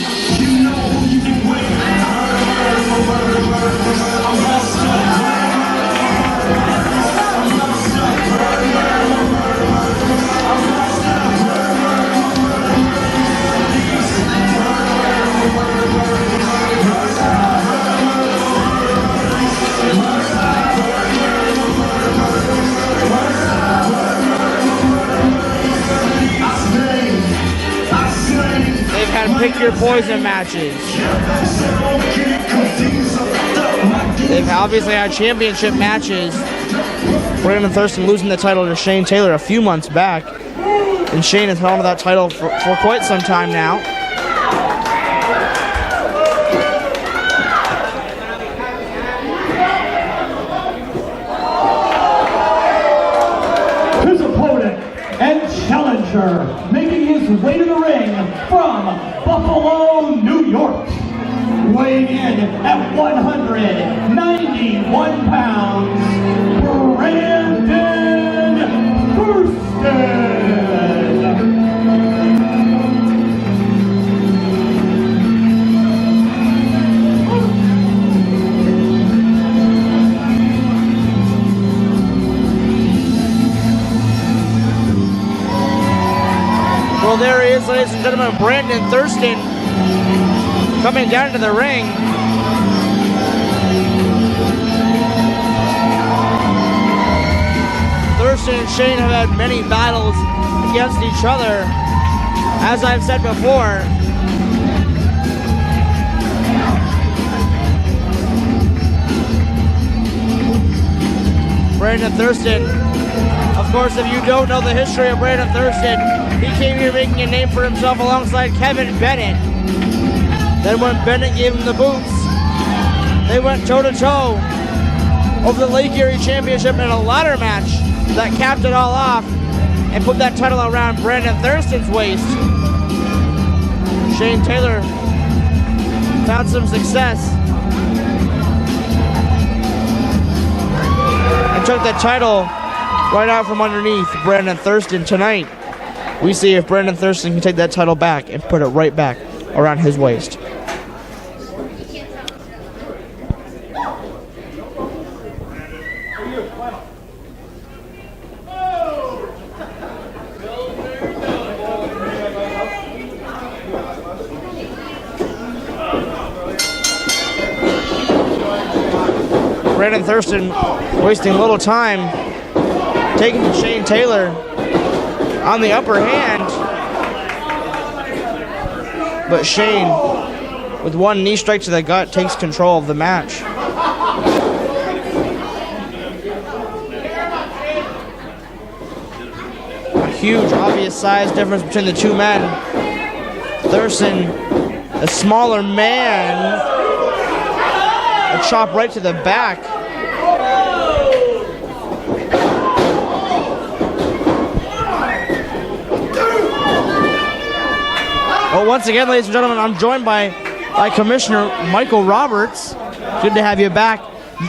They've had pick your poison matches. They've obviously had championship matches. Randall and Thurston losing the title to Shane Taylor a few months back. And Shane has held on to that title for quite some time now. His opponent and challenger, making his way to the ring from Buffalo, New York, weighing in at 191 pounds, Brandon Thurston. Well, there he is, ladies and gentlemen, Brandon Thurston coming down to the ring. Thurston and Shane have had many battles against each other. As I've said before, Brandon Thurston. Of course, if you don't know the history of Brandon Thurston, he came here making a name for himself alongside Kevin Bennett. Then when Bennett gave him the boots, they went toe-to-toe over the Lake Erie Championship in a ladder match that capped it all off and put that title around Brandon Thurston's waist. Shane Taylor found some success and took that title right out from underneath Brandon Thurston. Tonight, we see if Brandon Thurston can take that title back and put it right back around his waist. Brandon Thurston wasting a little time, taking Shane Taylor on the upper hand. But Shane, with one knee strike to the gut, takes control of the match. A huge, obvious size difference between the two men. Thurston, a smaller man, a chop right to the back. Well, once again, ladies and gentlemen, I'm joined by Commissioner Michael Roberts. Good to have you back.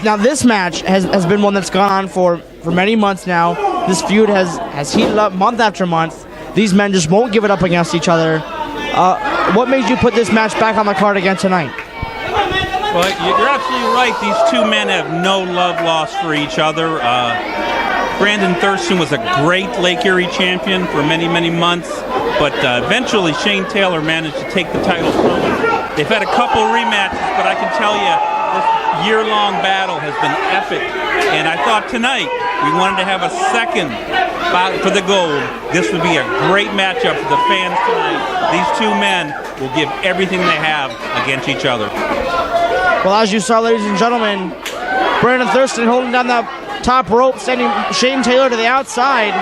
Now, this match has been one that's gone on for many months now. This feud has heated up month after month. These men just won't give it up against each other. What made you put this match back on the card again tonight? Well, you're absolutely right. These two men have no love lost for each other. Brandon Thurston was a great Lake Erie champion for many, many months, but eventually Shane Taylor managed to take the title from him. They've had a couple rematches, but I can tell you this year-long battle has been epic. And I thought tonight we wanted to have a second bout for the gold. This would be a great matchup for the fans tonight. These two men will give everything they have against each other. Well, as you saw, ladies and gentlemen, Brandon Thurston holding down the top rope, sending Shane Taylor to the outside,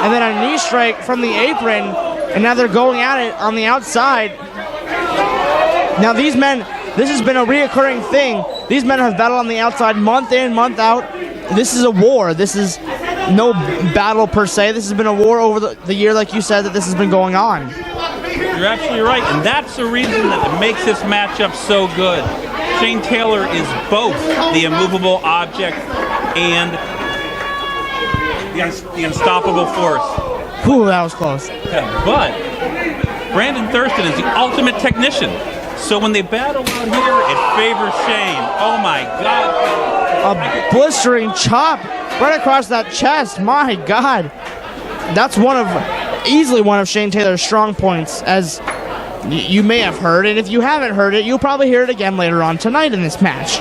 and then a knee strike from the apron, and now they're going at it on the outside. Now these men, this has been a reoccurring thing. These men have battled on the outside month in, month out. This is a war. This is no battle per se. This has been a war over the year, like you said, that this has been going on. You're absolutely right, and that's the reason that makes this matchup so good. Shane Taylor is both the immovable object and the unstoppable force. Ooh, that was close. But Brandon Thurston is the ultimate technician. So when they battle out here, it favors Shane. Oh my God. A blistering chop right across that chest. My God. That's easily one of Shane Taylor's strong points, as you may have heard. And if you haven't heard it, you'll probably hear it again later on tonight in this match.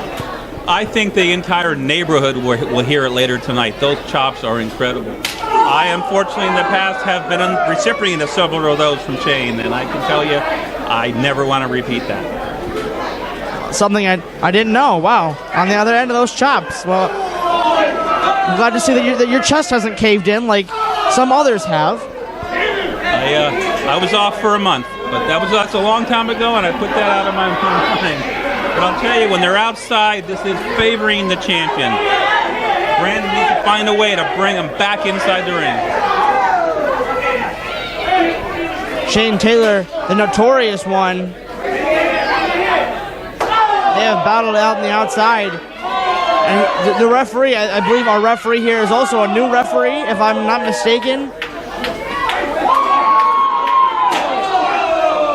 I think the entire neighborhood will hear it later tonight. Those chops are incredible. I, unfortunately, in the past have been a recipient of several of those from Shane, and I can tell you, I never want to repeat that. Something I didn't know. Wow. On the other end of those chops. Well, I'm glad to see that your chest hasn't caved in like some others have. I was off for a month, but that's a long time ago, and I put that out of my mind. But I'll tell you, when they're outside, this is favoring the champion. Brandon needs to find a way to bring him back inside the ring. Shane Taylor, the notorious one. They have battled out on the outside. And the referee, I believe our referee here is also a new referee, if I'm not mistaken.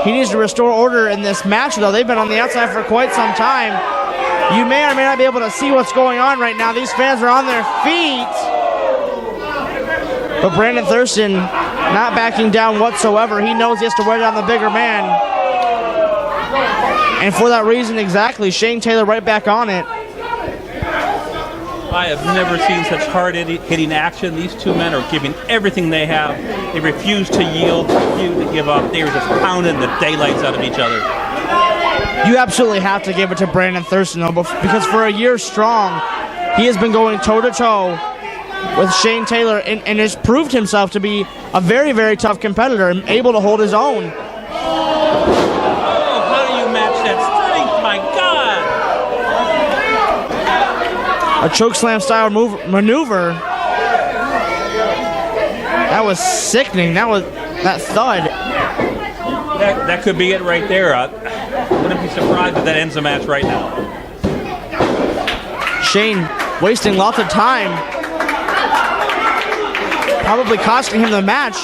He needs to restore order in this match, though. They've been on the outside for quite some time. You may or may not be able to see what's going on right now. These fans are on their feet. But Brandon Thurston not backing down whatsoever. He knows he has to wear down the bigger man. And for that reason exactly, Shane Taylor right back on it. I have never seen such hard-hitting action. These two men are giving everything they have. They refuse to yield, refuse to give up. They are just pounding the daylights out of each other. You absolutely have to give it to Brandon Thurston, though, because for a year strong, he has been going toe-to-toe with Shane Taylor and has proved himself to be a very, very tough competitor and able to hold his own. Oh, how do you match that strength? My God! A chokeslam style maneuver. That was sickening. That thud. That could be it right there. Wouldn't be surprised if that ends the match right now. Shane wasting lots of time. Probably costing him the match,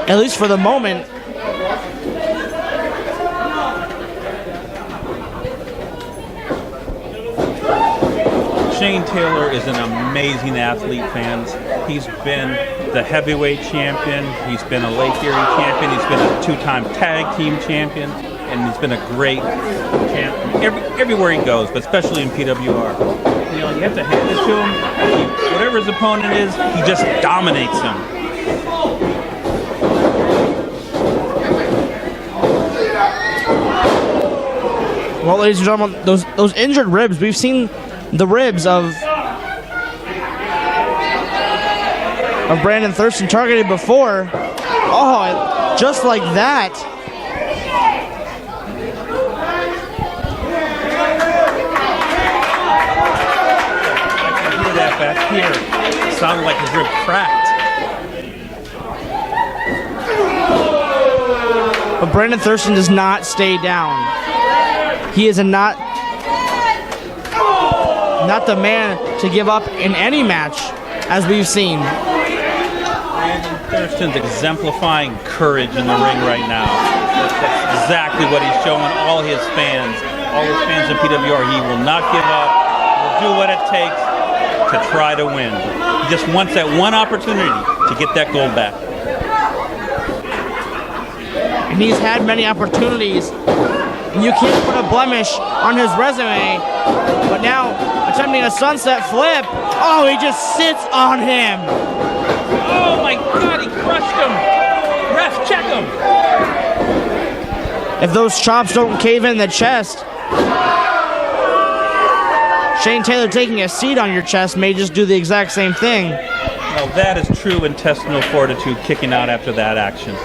at least for the moment. Shane Taylor is an amazing athlete, fans. He's been the heavyweight champion. He's been a Lake Erie champion. He's been a two-time tag team champion. And he's been a great champion everywhere he goes, but especially in PWR. You know, you have to hand it to him. Whatever his opponent is, he just dominates him. Well, ladies and gentlemen, those injured ribs, we've seen the ribs of Brandon Thurston targeted before. Oh, just like that. Back here, sounded like his rib cracked. But Brandon Thurston does not stay down. He is not the man to give up in any match, as we've seen. Brandon Thurston's exemplifying courage in the ring right now. That's exactly what he's showing all his fans in PWR. He will not give up. He'll do what it takes to try to win. He just wants that one opportunity to get that gold back. And he's had many opportunities. And you can't put a blemish on his resume. But now, attempting a sunset flip. Oh, he just sits on him. Oh my God, he crushed him. Ref, check him. If those chops don't cave in the chest, Shane Taylor taking a seat on your chest may just do the exact same thing. Now that is true intestinal fortitude, kicking out after that action.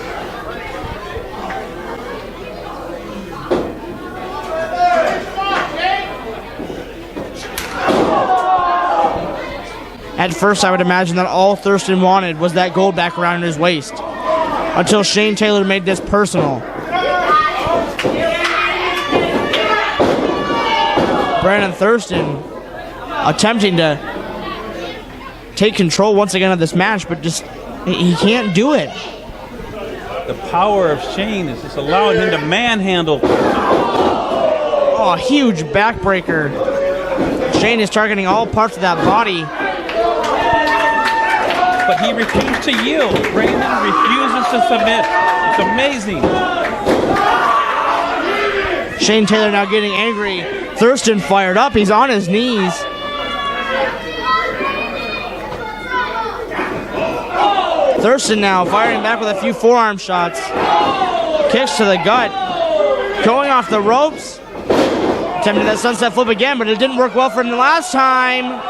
At first, I would imagine that all Thurston wanted was that gold back around his waist, until Shane Taylor made this personal. Brandon Thurston attempting to take control once again of this match, but just he can't do it. The power of Shane is just allowing him to manhandle. Oh, a huge backbreaker. Shane is targeting all parts of that body. But he refused to yield. Brandon refuses to submit. It's amazing. Shane Taylor now getting angry. Thurston fired up. He's on his knees. Thurston now firing back with a few forearm shots. Kicks to the gut. Going off the ropes. Attempting that sunset flip again, but it didn't work well for him the last time.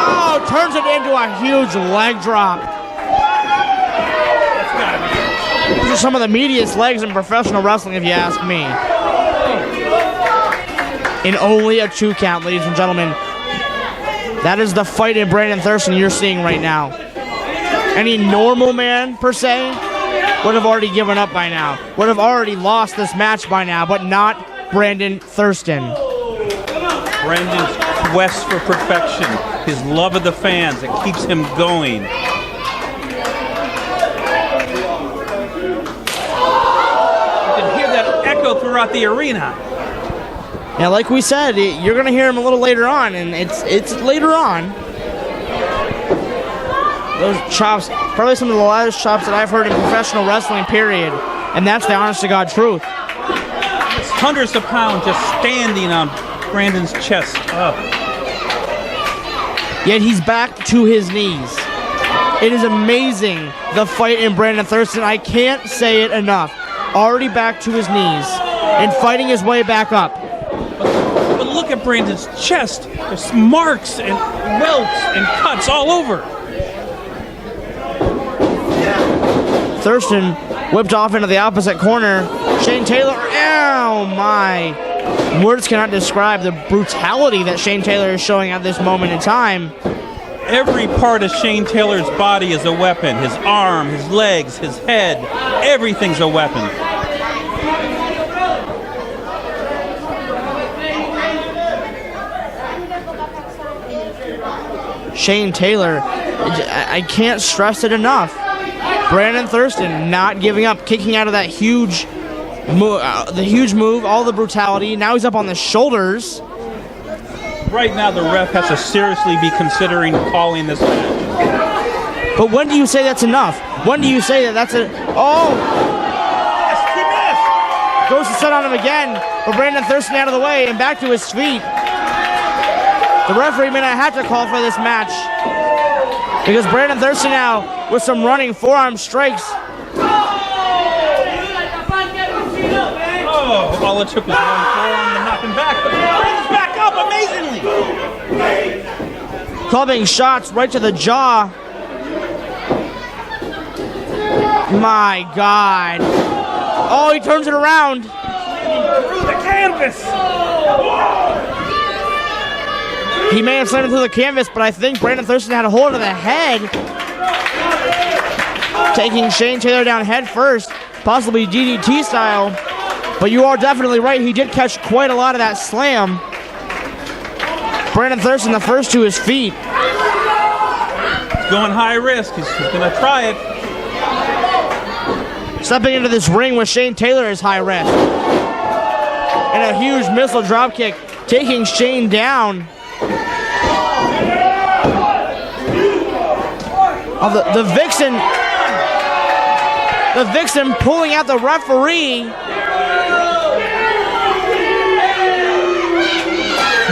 Oh, turns it into a huge leg drop. These are some of the meatiest legs in professional wrestling, if you ask me. In only a 2 count, ladies and gentlemen. That is the fight in Brandon Thurston you're seeing right now. Any normal man, per se, would have already given up by now. Would have already lost this match by now, but not Brandon Thurston. Brandon's quest for perfection, his love of the fans, it keeps him going. You can hear that echo throughout the arena. Now, like we said, you're going to hear him a little later on, and it's later on. Those chops, probably some of the loudest chops that I've heard in professional wrestling, period. And that's the honest-to-God truth. It's hundreds of pounds just standing on Brandon's chest. Oh. Yet he's back to his knees. It is amazing, the fight in Brandon Thurston. I can't say it enough. Already back to his knees and fighting his way back up. But look at Brandon's chest. There's marks and welts and cuts all over. Thurston whipped off into the opposite corner. Shane Taylor, oh my. Words cannot describe the brutality that Shane Taylor is showing at this moment in time. Every part of Shane Taylor's body is a weapon. His arm, his legs, his head, everything's a weapon. Shane Taylor, I can't stress it enough. Brandon Thurston not giving up, kicking out of that huge move, all the brutality. Now he's up on the shoulders. Right now, the ref has to seriously be considering calling this match. But when do you say that's enough? When do you say that that's a... Oh! He missed! Goes to set on him again, but Brandon Thurston out of the way and back to his feet. The referee may not have to call for this match because Brandon Thurston now with some running forearm strikes. Oh, all it took was one forearm to knock him back, but he brings back up amazingly. Clubbing shots right to the jaw. My God. Oh, he turns it around. Through the canvas. He may have slammed it through the canvas, but I think Brandon Thurston had a hold of the head. Taking Shane Taylor down head first, possibly DDT style. But you are definitely right, he did catch quite a lot of that slam. Brandon Thurston the first to his feet. He's going high risk, he's going to try it. Stepping into this ring with Shane Taylor is high risk. And a huge missile drop kick, taking Shane down. Oh, the Vixen pulling out the referee.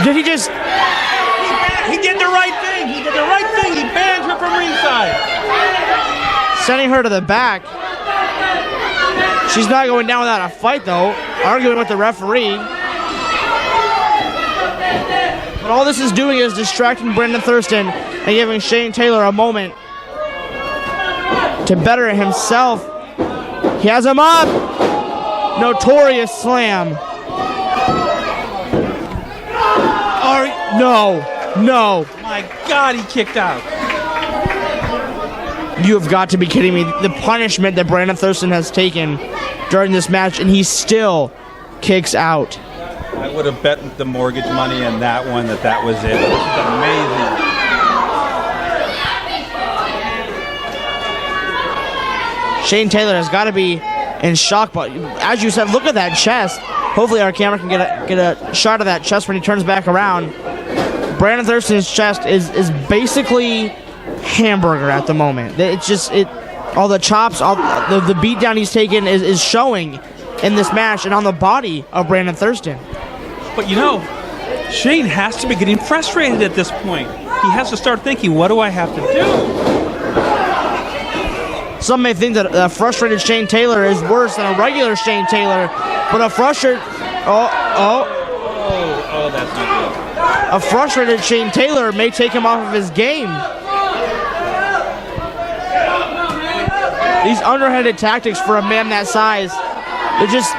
Did he just... He did the right thing. He did the right thing. He banned her from ringside. Sending her to the back. She's not going down without a fight, though. Arguing with the referee. But all this is doing is distracting Brandon Thurston and giving Shane Taylor a moment to better himself. He has him up. Notorious slam. No. My God, he kicked out. You have got to be kidding me. The punishment that Brandon Thurston has taken during this match, and he still kicks out. I would have bet the mortgage money on that one that was it. This is amazing. Shane Taylor has got to be in shock, but as you said, look at that chest. Hopefully our camera can get a shot of that chest when he turns back around. Brandon Thurston's chest is basically hamburger at the moment. It's just all the chops, all the beatdown he's taken is showing in this match and on the body of Brandon Thurston. But you know, Shane has to be getting frustrated at this point. He has to start thinking, what do I have to do? Some may think that a frustrated Shane Taylor is worse than a regular Shane Taylor, but a frustrated... Oh, that's not good. A frustrated Shane Taylor may take him off of his game. These underhanded tactics for a man that size,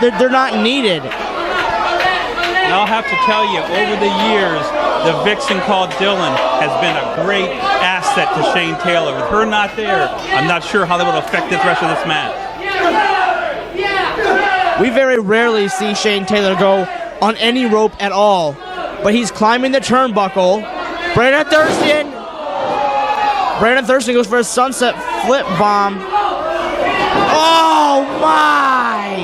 they're not needed. And I'll have to tell you, over the years, the Vixen called Dylan has been a great asset to Shane Taylor. With her not there, I'm not sure how that would affect the rest of this match. We very rarely see Shane Taylor go on any rope at all, but he's climbing the turnbuckle. Brandon Thurston goes for a sunset flip bomb. Oh my!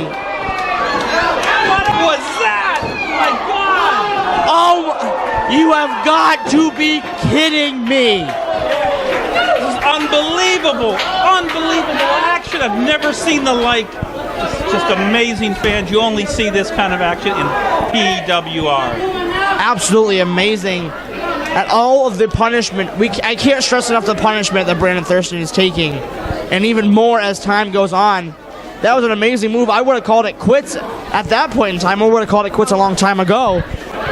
What was that? My God! Oh, you have got to be kidding me! This is unbelievable! Unbelievable action! I've never seen the like. Just amazing, fans. You only see this kind of action in PWR. Absolutely amazing. At all of the punishment, I can't stress enough the punishment that Brandon Thurston is taking, and even more as time goes on. That was an amazing move. I would have called it quits at that point in time. I would have called it quits a long time ago.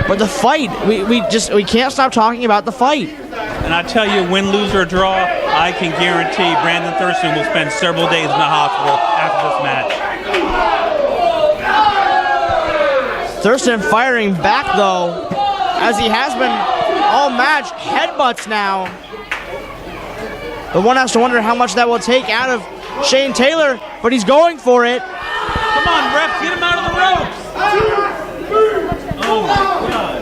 But the fight, we can't stop talking about the fight. And I tell you, win, lose, or draw, I can guarantee Brandon Thurston will spend several days in the hospital after this match. Thurston firing back, though, as he has been all match. Headbutts now. But one has to wonder how much that will take out of Shane Taylor, but he's going for it. Come on, ref, get him out of the ropes. Oh, my God.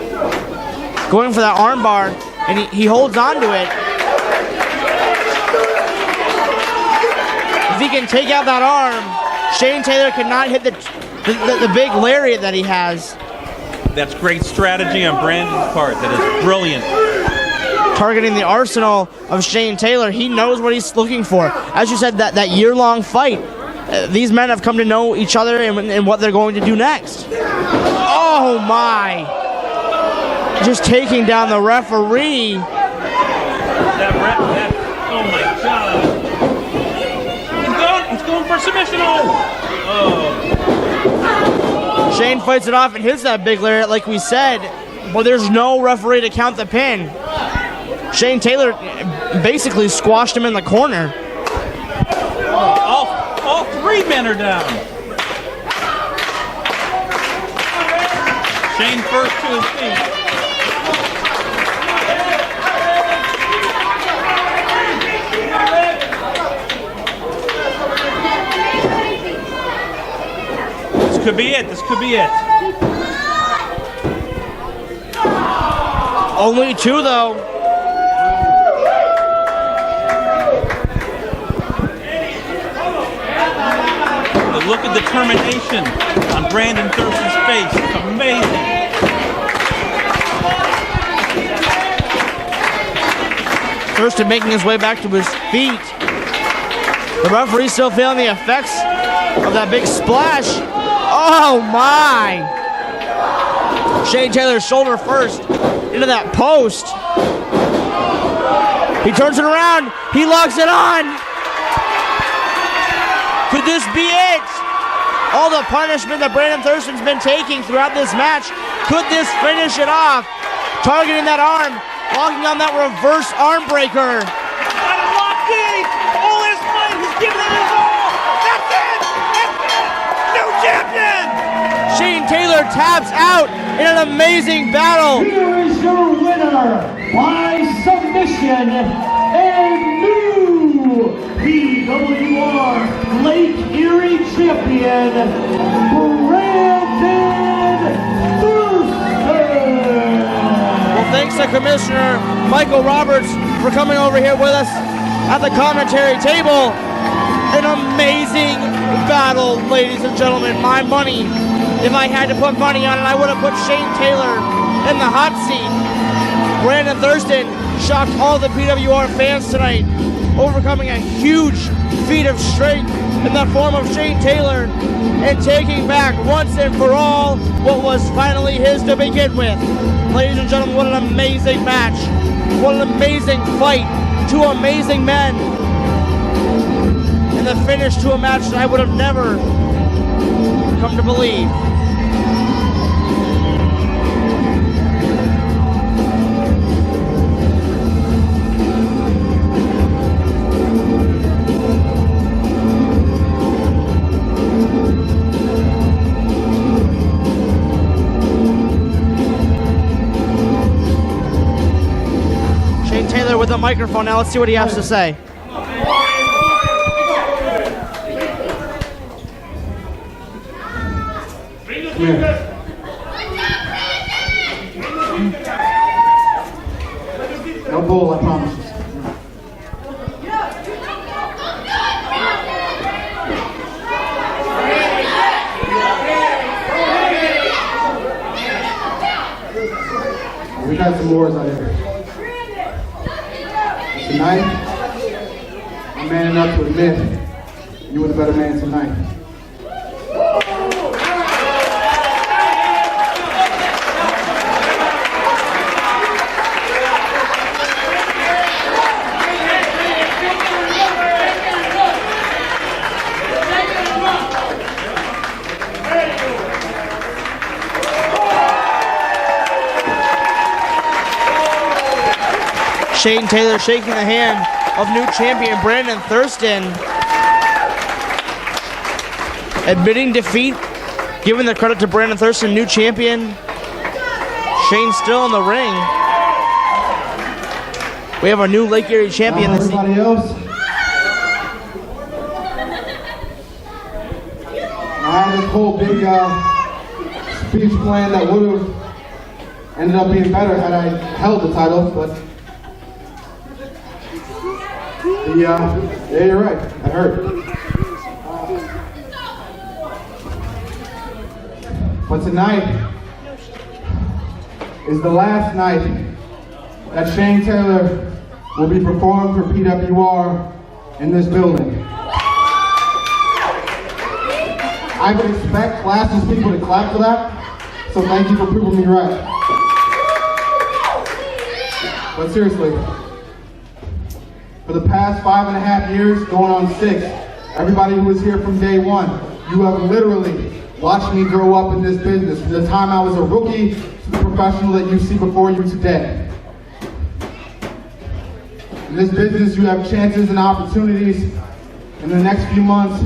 Going for that arm bar, and he holds on to it. If he can take out that arm, Shane Taylor cannot hit the big lariat that he has. That's great strategy on Brandon's part. That is brilliant. Targeting the arsenal of Shane Taylor. He knows what he's looking for. As you said, that year-long fight. These men have come to know each other and what they're going to do next. Oh, my. Just taking down the referee. Oh, my God. He's going for submission. Oh. Shane fights it off and hits that big lariat like we said, but there's no referee to count the pin. Shane Taylor basically squashed him in the corner. All three men are down. Shane first to his feet. This could be it. This could be it. Only two, though. The look of determination on Brandon Thurston's face. It's amazing. Thurston making his way back to his feet. The referee still feeling the effects of that big splash. Oh my! Shane Taylor's shoulder first into that post. He turns it around. He locks it on. Could this be it? All the punishment that Brandon Thurston's been taking throughout this match. Could this finish it off? Targeting that arm, locking on that reverse arm breaker. Got it locked in. All his might. He's giving it his all. That's it. That's it. New champion. Shane Taylor taps out in an amazing battle. Here is your winner by submission and new PWR Lake Erie champion, Brandon Thurston. Well, thanks to Commissioner Michael Roberts for coming over here with us at the commentary table. An amazing battle, ladies and gentlemen. My money, if I had to put money on it, I would have put Shane Taylor in the hot seat. Brandon Thurston shocked all the PWR fans tonight, overcoming a huge feat of strength in the form of Shane Taylor and taking back once and for all what was finally his to begin with. Ladies and gentlemen, what an amazing match. What an amazing fight. Two amazing men. And the finish to a match that I would have never come to believe. Shane Taylor with a microphone. Now let's see what he has to say. No bull, I promise. We got some wars out here. Tonight, I'm man enough to admit you were the better man tonight. Shane Taylor shaking the hand of new champion Brandon Thurston. Admitting defeat, giving the credit to Brandon Thurston, new champion. Shane still in the ring. We have our new Lake Erie champion this evening. Everybody else, I had this whole big speech plan that would have ended up being better had I held the title, but yeah, you're right, that hurt. But tonight is the last night that Shane Taylor will be performed for PWR in this building. I would expect classless people to clap for that, so thank you for proving me right. But seriously, for the past 5.5 years, going on 6, everybody who was here from day one, you have literally watched me grow up in this business from the time I was a rookie to the professional that you see before you today. In this business, you have chances and opportunities. In the next few months,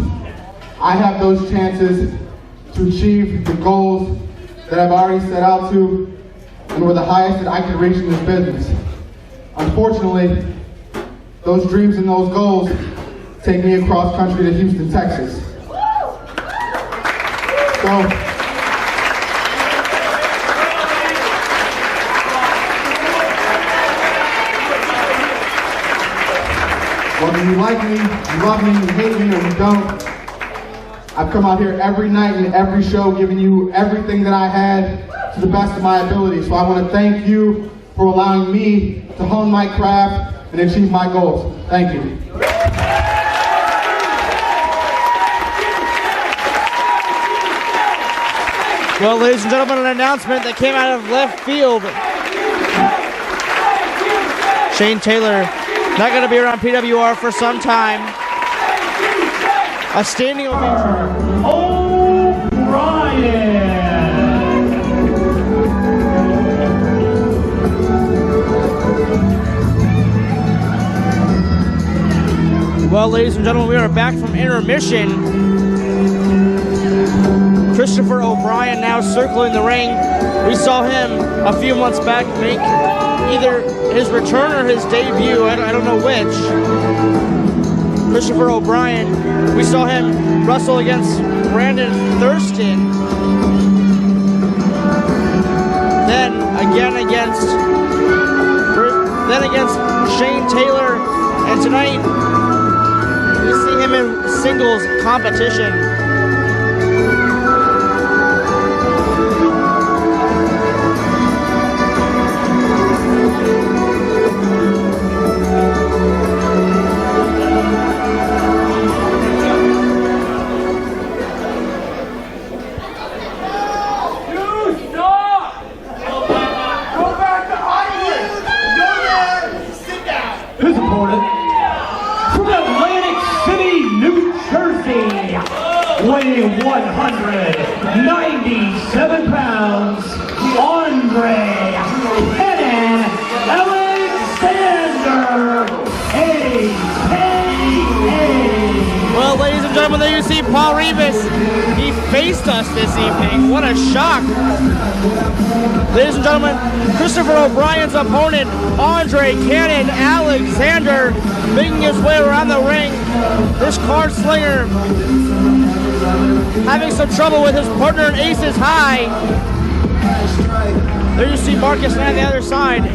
I have those chances to achieve the goals that I've already set out to and were the highest that I could reach in this business. Unfortunately, those dreams and those goals take me across country to Houston, Texas. So, whether you like me, you love me, you hate me, or you don't, I've come out here every night and every show giving you everything that I had to the best of my ability. So I want to thank you for allowing me to hone my craft and achieve my goals. Thank you. Well, ladies and gentlemen, an announcement that came out of left field. Shane Taylor not going to be around PWR for some time. A standing ovation. Well, ladies and gentlemen, we are back from intermission. Christopher O'Brien now circling the ring. We saw him a few months back make either his return or his debut. I don't know which. Christopher O'Brien. We saw him wrestle against Brandon Thurston. Then against Shane Taylor. And tonight, we see him in singles competition. Weighing 197 pounds, Andre Bennett Alexander, a.k.a. Well, ladies and gentlemen, there you see Paul Rivas. He faced us this evening. What a shock. Ladies and gentlemen, Christopher O'Brien's opponent, Andre Cannon Alexander, making his way around the ring. This card slinger having some trouble with his partner in Aces High. There you see Marcus on the other side.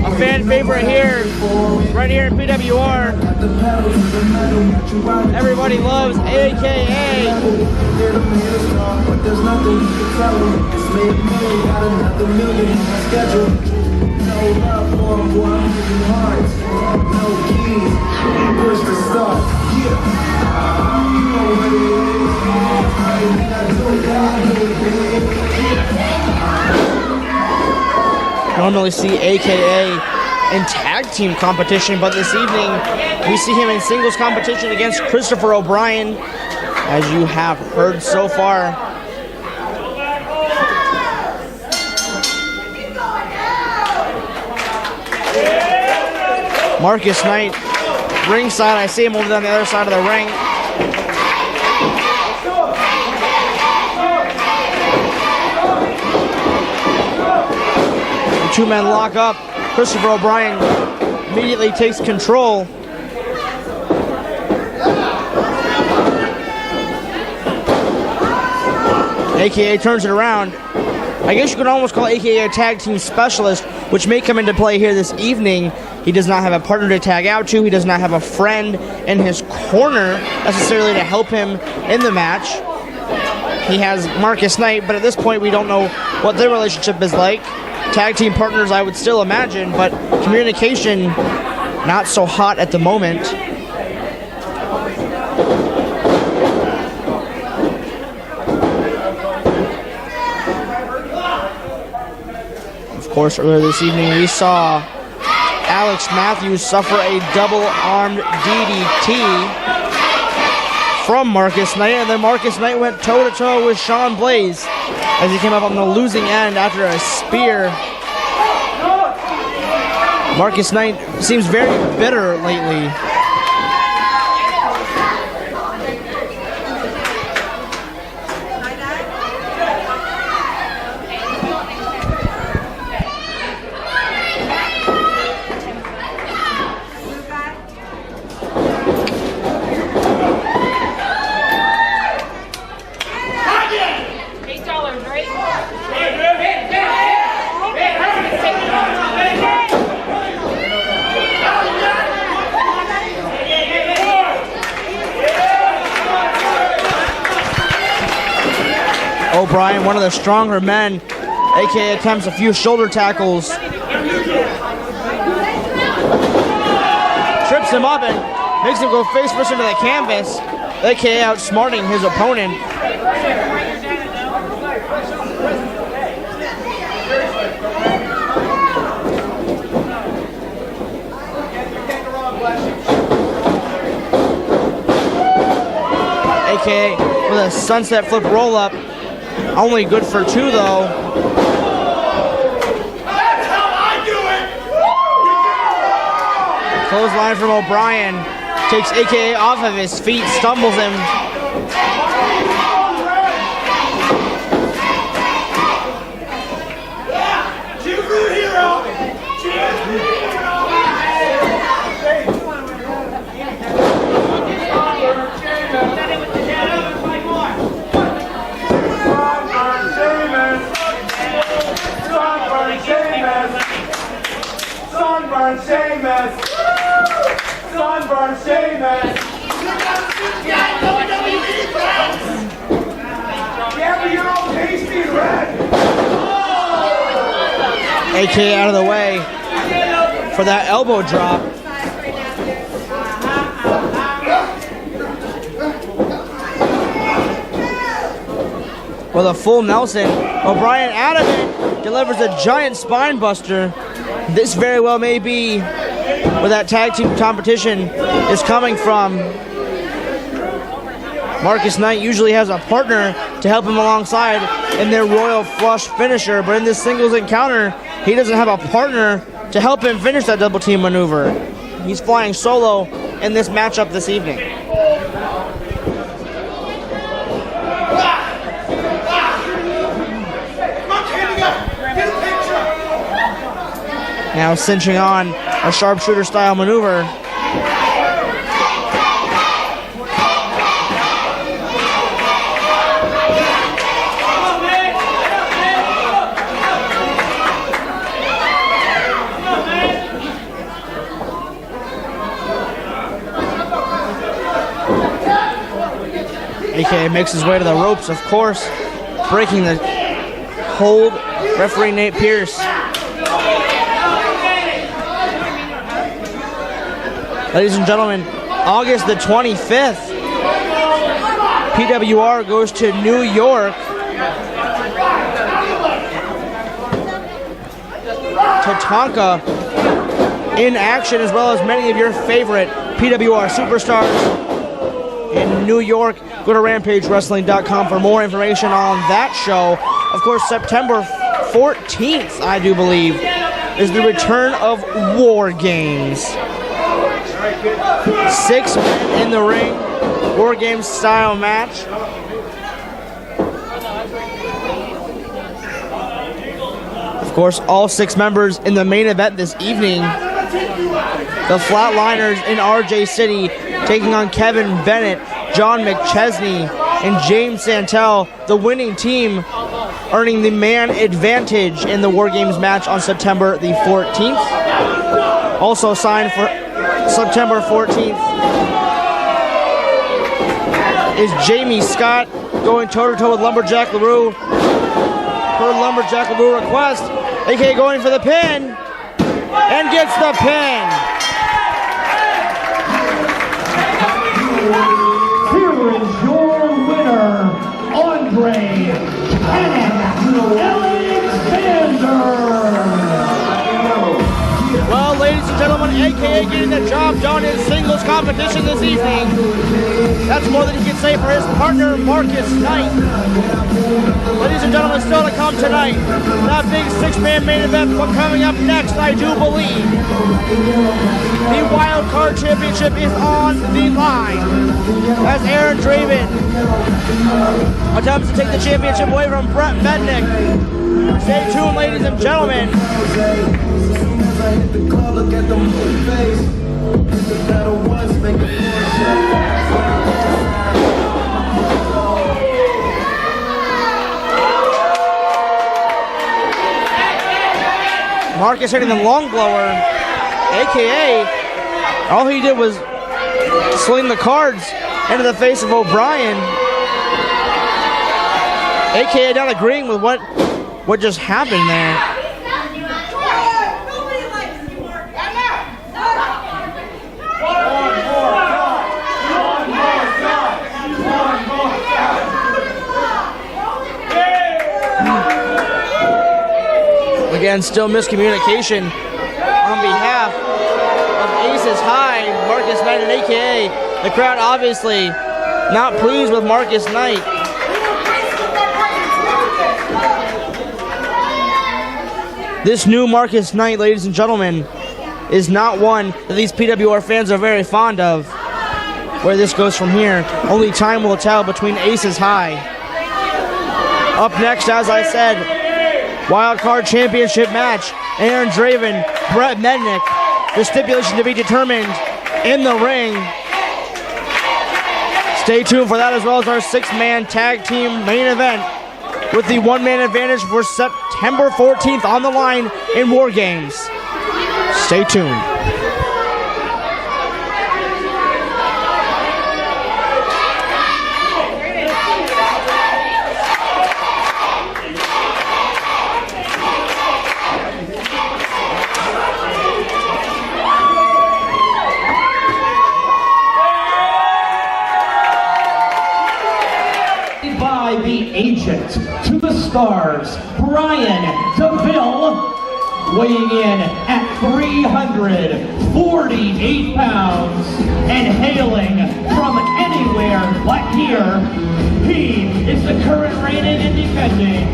A fan favorite here, right here in PWR. Everybody loves AKA. Normally see AKA in tag team competition, but this evening we see him in singles competition against Christopher O'Brien, as you have heard so far. Marcus Knight, ringside. I see him over on the other side of the ring. The two men lock up. Christopher O'Brien immediately takes control. AKA turns it around. I guess you could almost call AKA a tag team specialist, which may come into play here this evening. He does not have a partner to tag out to. He does not have a friend in his corner necessarily to help him in the match. He has Marcus Knight, but at this point we don't know what their relationship is like. Tag team partners, I would still imagine, but communication not so hot at the moment. Of course, earlier this evening we saw Alex Matthews suffer a double-armed DDT from Marcus Knight, and then Marcus Knight went toe-to-toe with Shawn Blaze as he came up on the losing end after a spear. Marcus Knight seems very bitter lately. $8, right? O'Brien, one of the stronger men, aka attempts a few shoulder tackles. Trips him up and makes him go face first into the canvas, aka outsmarting his opponent. AKA with a sunset flip roll up. Only good for two though. That's how I do it! Clothesline from O'Brien. Takes AKA off of his feet, stumbles him. Sunburn Sheamus! Sunburn Sheamus! Yeah, but you're all pasty and red! AKA out of the way for that elbow drop. With a full Nelson, O'Brien out of it, delivers a giant spine buster. This very well may be where that tag team competition is coming from. Marcus Knight usually has a partner to help him alongside in their Royal Flush finisher, but in this singles encounter, he doesn't have a partner to help him finish that double team maneuver. He's flying solo in this matchup this evening. Now cinching on a sharpshooter style maneuver. AKA makes his way to the ropes, of course, breaking the hold. Referee Nate Pierce. Ladies and gentlemen, August the 25th, PWR goes to New York to Tonka in action, as well as many of your favorite PWR superstars in New York. Go to RampageWrestling.com for more information on that show. Of course, September 14th, I do believe, is the return of War Games. 6 men in the ring, War Games style match. Of course, all 6 members in the main event this evening. The Flatliners in RJ City taking on Kevin Bennett, John McChesney, and James Santel. The winning team earning the man advantage in the War Games match on September the 14th. Also signed for September 14th is Jamie Scott going toe-to-toe with Lumberjack Leroux. Per Lumberjack Leroux request, aka going for the pin, and gets the pin. Here is your winner, Andre Alexander. Well, ladies and gentlemen, aka getting the job done in singles competition this evening. That's more than he can say for his partner, Marcus Knight. Ladies and gentlemen, still to come tonight, that big 6-man main event. But coming up next, I do believe, the Wild Card Championship is on the line as Aaron Draven attempts to take the championship away from Brett Mednik. Stay tuned, ladies and gentlemen. Marcus hitting the long blower, aka all he did was sling the cards into the face of O'Brien, aka not agreeing with what just happened there. Again, still miscommunication on behalf of Aces High, Marcus Knight and AKA. The crowd obviously not pleased with Marcus Knight. This new Marcus Knight, ladies and gentlemen, is not one that these PWR fans are very fond of. Where this goes from here, only time will tell between Aces High. Up next, as I said, Wild Card Championship match, Aaron Draven, Brett Mednik. The stipulation to be determined in the ring. Stay tuned for that, as well as our 6-man tag team main event with the 1-man advantage for September 14th on the line in War Games. Stay tuned. Agent to the stars, Brian DeVille, weighing in at 348 pounds and hailing from anywhere but here. He is the current reigning and defending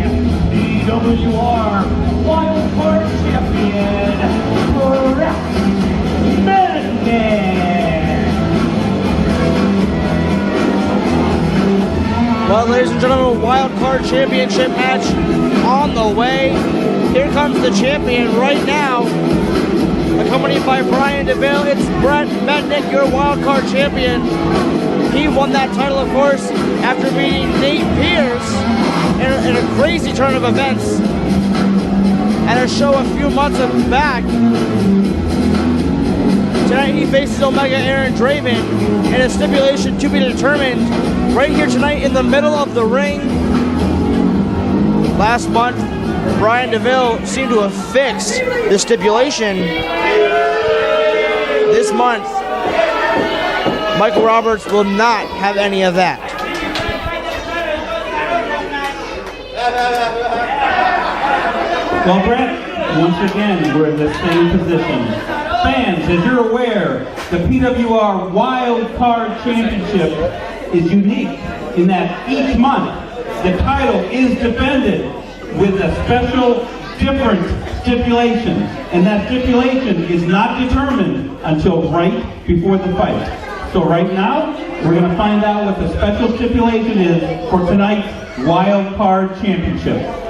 PWR Wild Card Champion, Brett Mednik. Well, ladies and gentlemen, Wild Card Championship match on the way. Here comes the champion right now, accompanied by Brian DeVille. It's Brett Mednik, your Wild Card champion. He won that title, of course, after beating Nate Pierce in a crazy turn of events at a show a few months back. Tonight he faces Omega Aaron Draven in a stipulation to be determined right here tonight in the middle of the ring. Last month, Brian DeVille seemed to have fixed the stipulation. This month, Michael Roberts will not have any of that. Well, Brett, once again, we're in the same position. Fans, as you're aware, the PWR Wild Card Championship is unique in that each month the title is defended with a special, different stipulation. And that stipulation is not determined until right before the fight. So right now, we're going to find out what the special stipulation is for tonight's Wild Card Championship.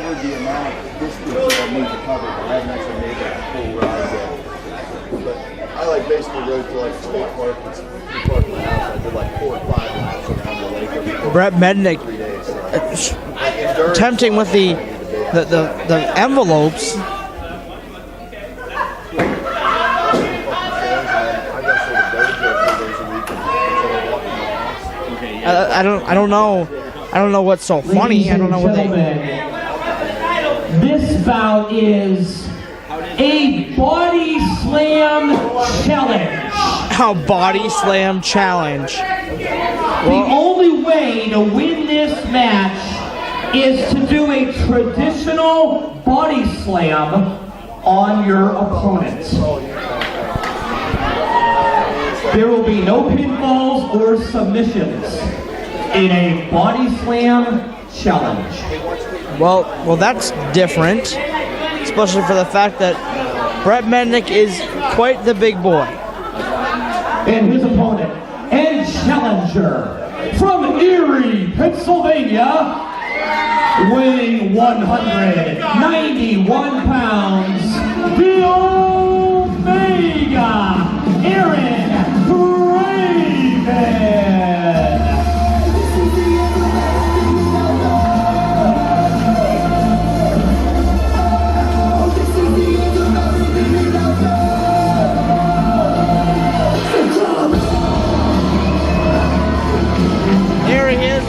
The amount of distance that I need to cover, but I haven't actually made that full ride yet. But I like basically rode to like state park, the park of my house. I did like 4 or 5 laps around the lake every 3 Brett Mednik days. So. tempting with the envelopes. I don't know what's so funny. I don't know what they. This bout is a body slam challenge. A body slam challenge. The only way to win this match is to do a traditional body slam on your opponent. There will be no pinfalls or submissions in a body slam challenge. Well, that's different, especially for the fact that Brett Mednik is quite the big boy. And his opponent and challenger from Erie, Pennsylvania, weighing 191 pounds, the Omega, Aaron Draven.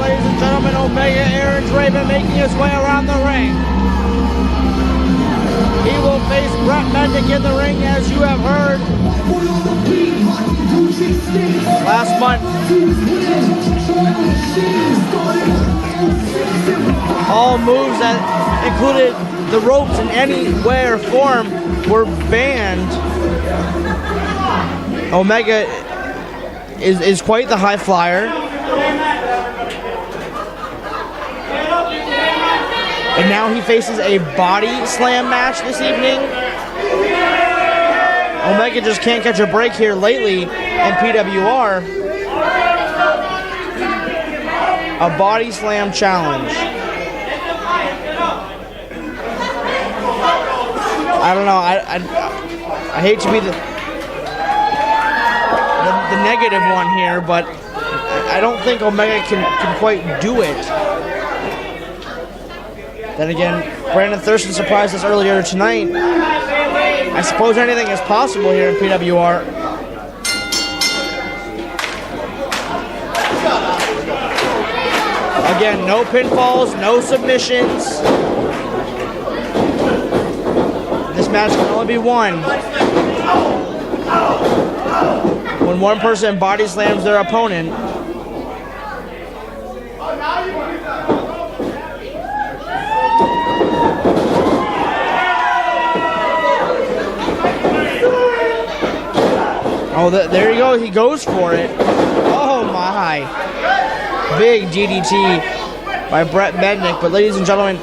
Ladies and gentlemen, Omega Aaron Draven making his way around the ring. He will face Brett Mednik in the ring, as you have heard last month. All moves that included the ropes in any way or form were banned. Omega is quite the high flyer. And now he faces a body slam match this evening. Omega just can't catch a break here lately in PWR. A body slam challenge. I don't know. I hate to be the negative one here, but I don't think Omega can quite do it. Then again, Brandon Thurston surprised us earlier tonight. I suppose anything is possible here in PWR. Again, no pinfalls, no submissions. This match can only be won when one person body slams their opponent. Oh, there you go. He goes for it. Oh, my. Big DDT by Brett Mednik. But, ladies and gentlemen,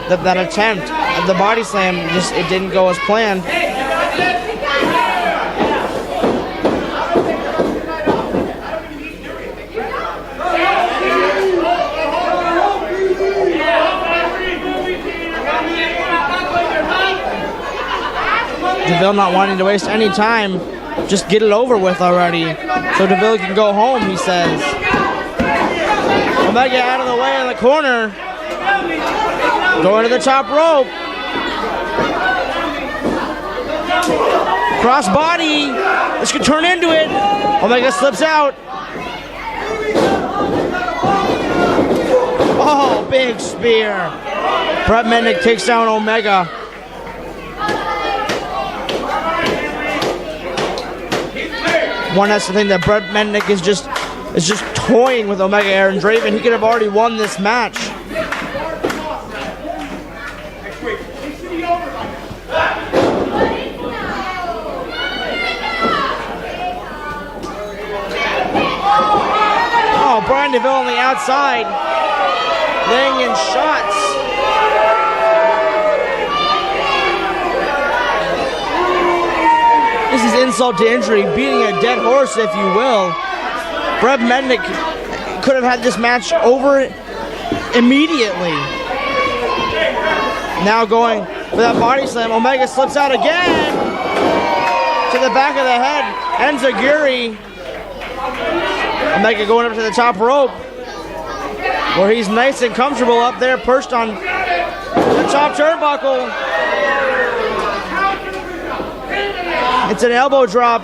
that attempt at the body slam, it didn't go as planned. DeVille not wanting to waste any time. Just get it over with already, so DeVille can go home, he says. Omega out of the way in the corner. Going to the top rope. Crossbody. This could turn into it. Omega slips out. Oh, big spear. Brett Mednik takes down Omega. One has to think that Brett Mednik is just toying with Omega Aaron Draven. He could have already won this match. Oh, Brian DeVille on the outside, laying in shots. This is insult to injury, beating a dead horse, if you will. Brett Mednik could have had this match over immediately. Now going for that body slam. Omega slips out again to the back of the head. Enziguri. Omega going up to the top rope, where he's nice and comfortable up there, perched on the top turnbuckle. It's an elbow drop.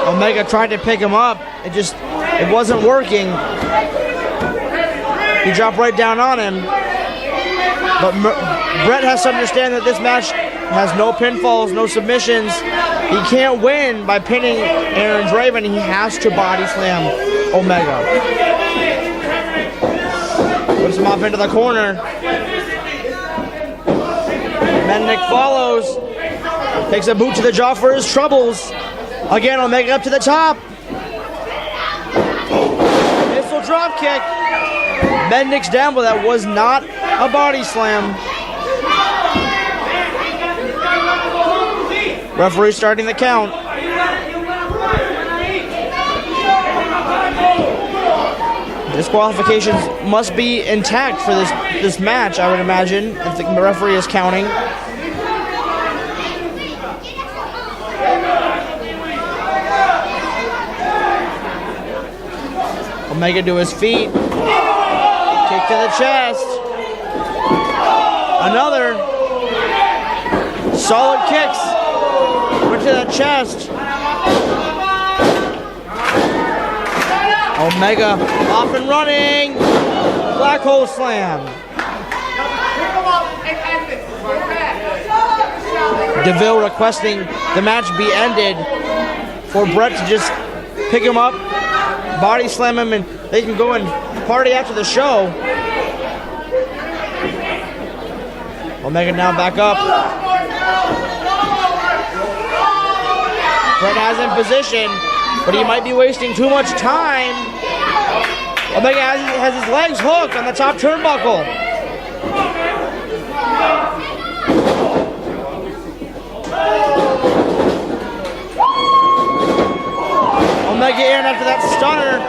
Omega tried to pick him up. It wasn't working. He dropped right down on him. But Brett has to understand that this match has no pinfalls, no submissions. He can't win by pinning Aaron Draven. He has to body slam Omega. Puts him off into the corner. Mednik follows. Takes a boot to the jaw for his troubles. Again, Omega up to the top. Missile drop kick. Mednik's down, but that was not a body slam. Referee starting the count. Disqualifications must be intact for this match, I would imagine, if the referee is counting. Omega to his feet. Kick to the chest. Another. Solid kicks. Went to the chest. Omega off and running. Black hole slam. DeVille requesting the match be ended for Brett to just pick him up, body slam him, and they can go and party after the show. Omega now back up. Brett has in position, but he might be wasting too much time. Omega has his legs hooked on the top turnbuckle. Omega in after that stunner.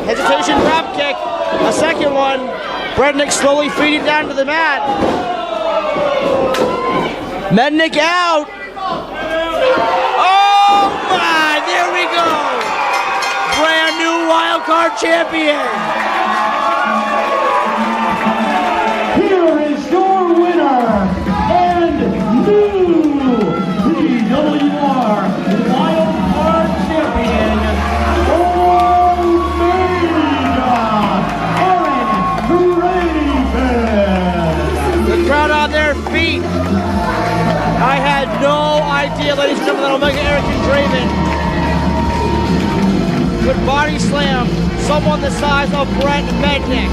Hesitation drop kick. A second one. Mednik slowly feeding down to the mat. Mednik out. Oh my, there we go. Brand new wild card champion. Here is your winner and new PWR wild card champion, Draven. The crowd on their feet. I had no idea, ladies and gentlemen, that Omega Aaron Draven could body slam someone the size of Brett Mednik.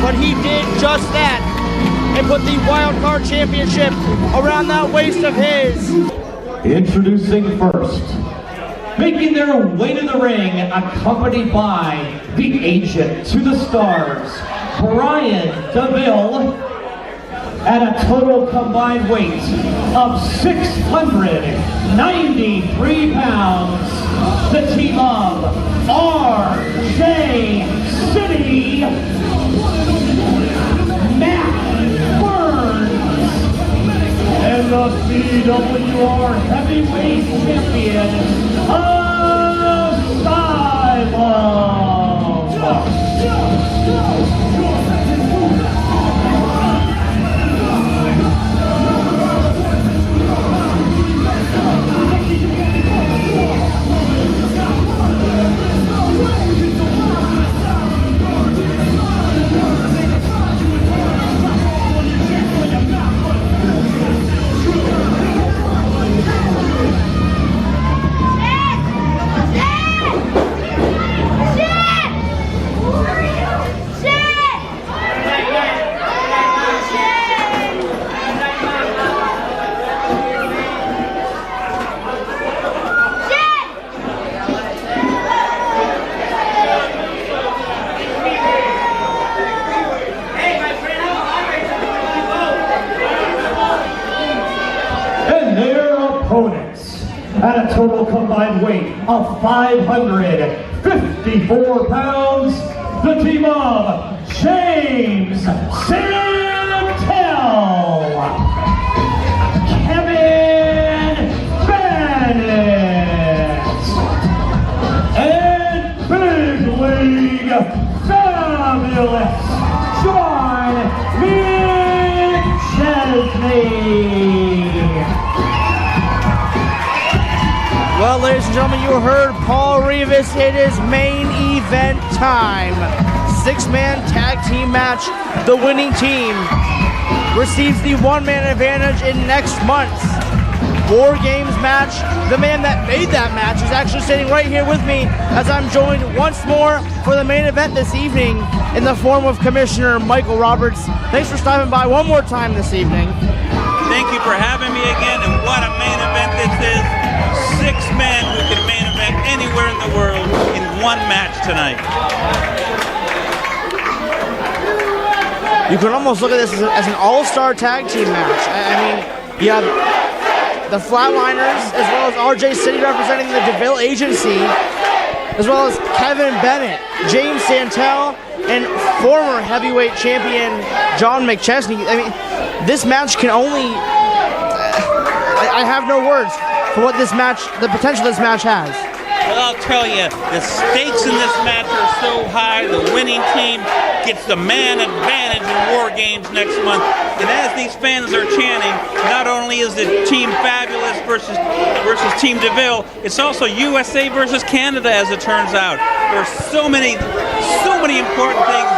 But he did just that and put the Wild Card Championship around that waist of his. Introducing first, making their way to the ring, accompanied by the Agent to the Stars, Brian DeVille, at a total combined weight of 693 pounds, the team of RJ City, Matt Burns, and the PWR Heavyweight Champion, Asylum. combined weight of 554 pounds, the team of James Santel, Kevin Bennett, and Big League Fabulous Shawn McChesney. Well, ladies and gentlemen, you heard Paul Rivas. It is main event time. 6-man tag team match. The winning team receives the 1-man advantage in next month's War Games match. The man that made that match is actually sitting right here with me as I'm joined once more for the main event this evening in the form of Commissioner Michael Roberts. Thanks for stopping by one more time this evening. Thank you for having me again, and what a main event this is. 6 men who can main event anywhere in the world in one match tonight. You can almost look at this as an all-star tag team match. I mean, you have the Flatliners as well as RJ City representing the DeVille Agency, as well as Kevin Bennett, James Santel, and former heavyweight champion John McChesney. I mean, this match can only... I have no words for what this match, the potential this match has. Well, I'll tell you, the stakes in this match are so high. The winning team gets the man advantage in War Games next month. And as these fans are chanting, not only is it Team Fabulous versus Team DeVille, it's also USA versus Canada, as it turns out. There are so many important things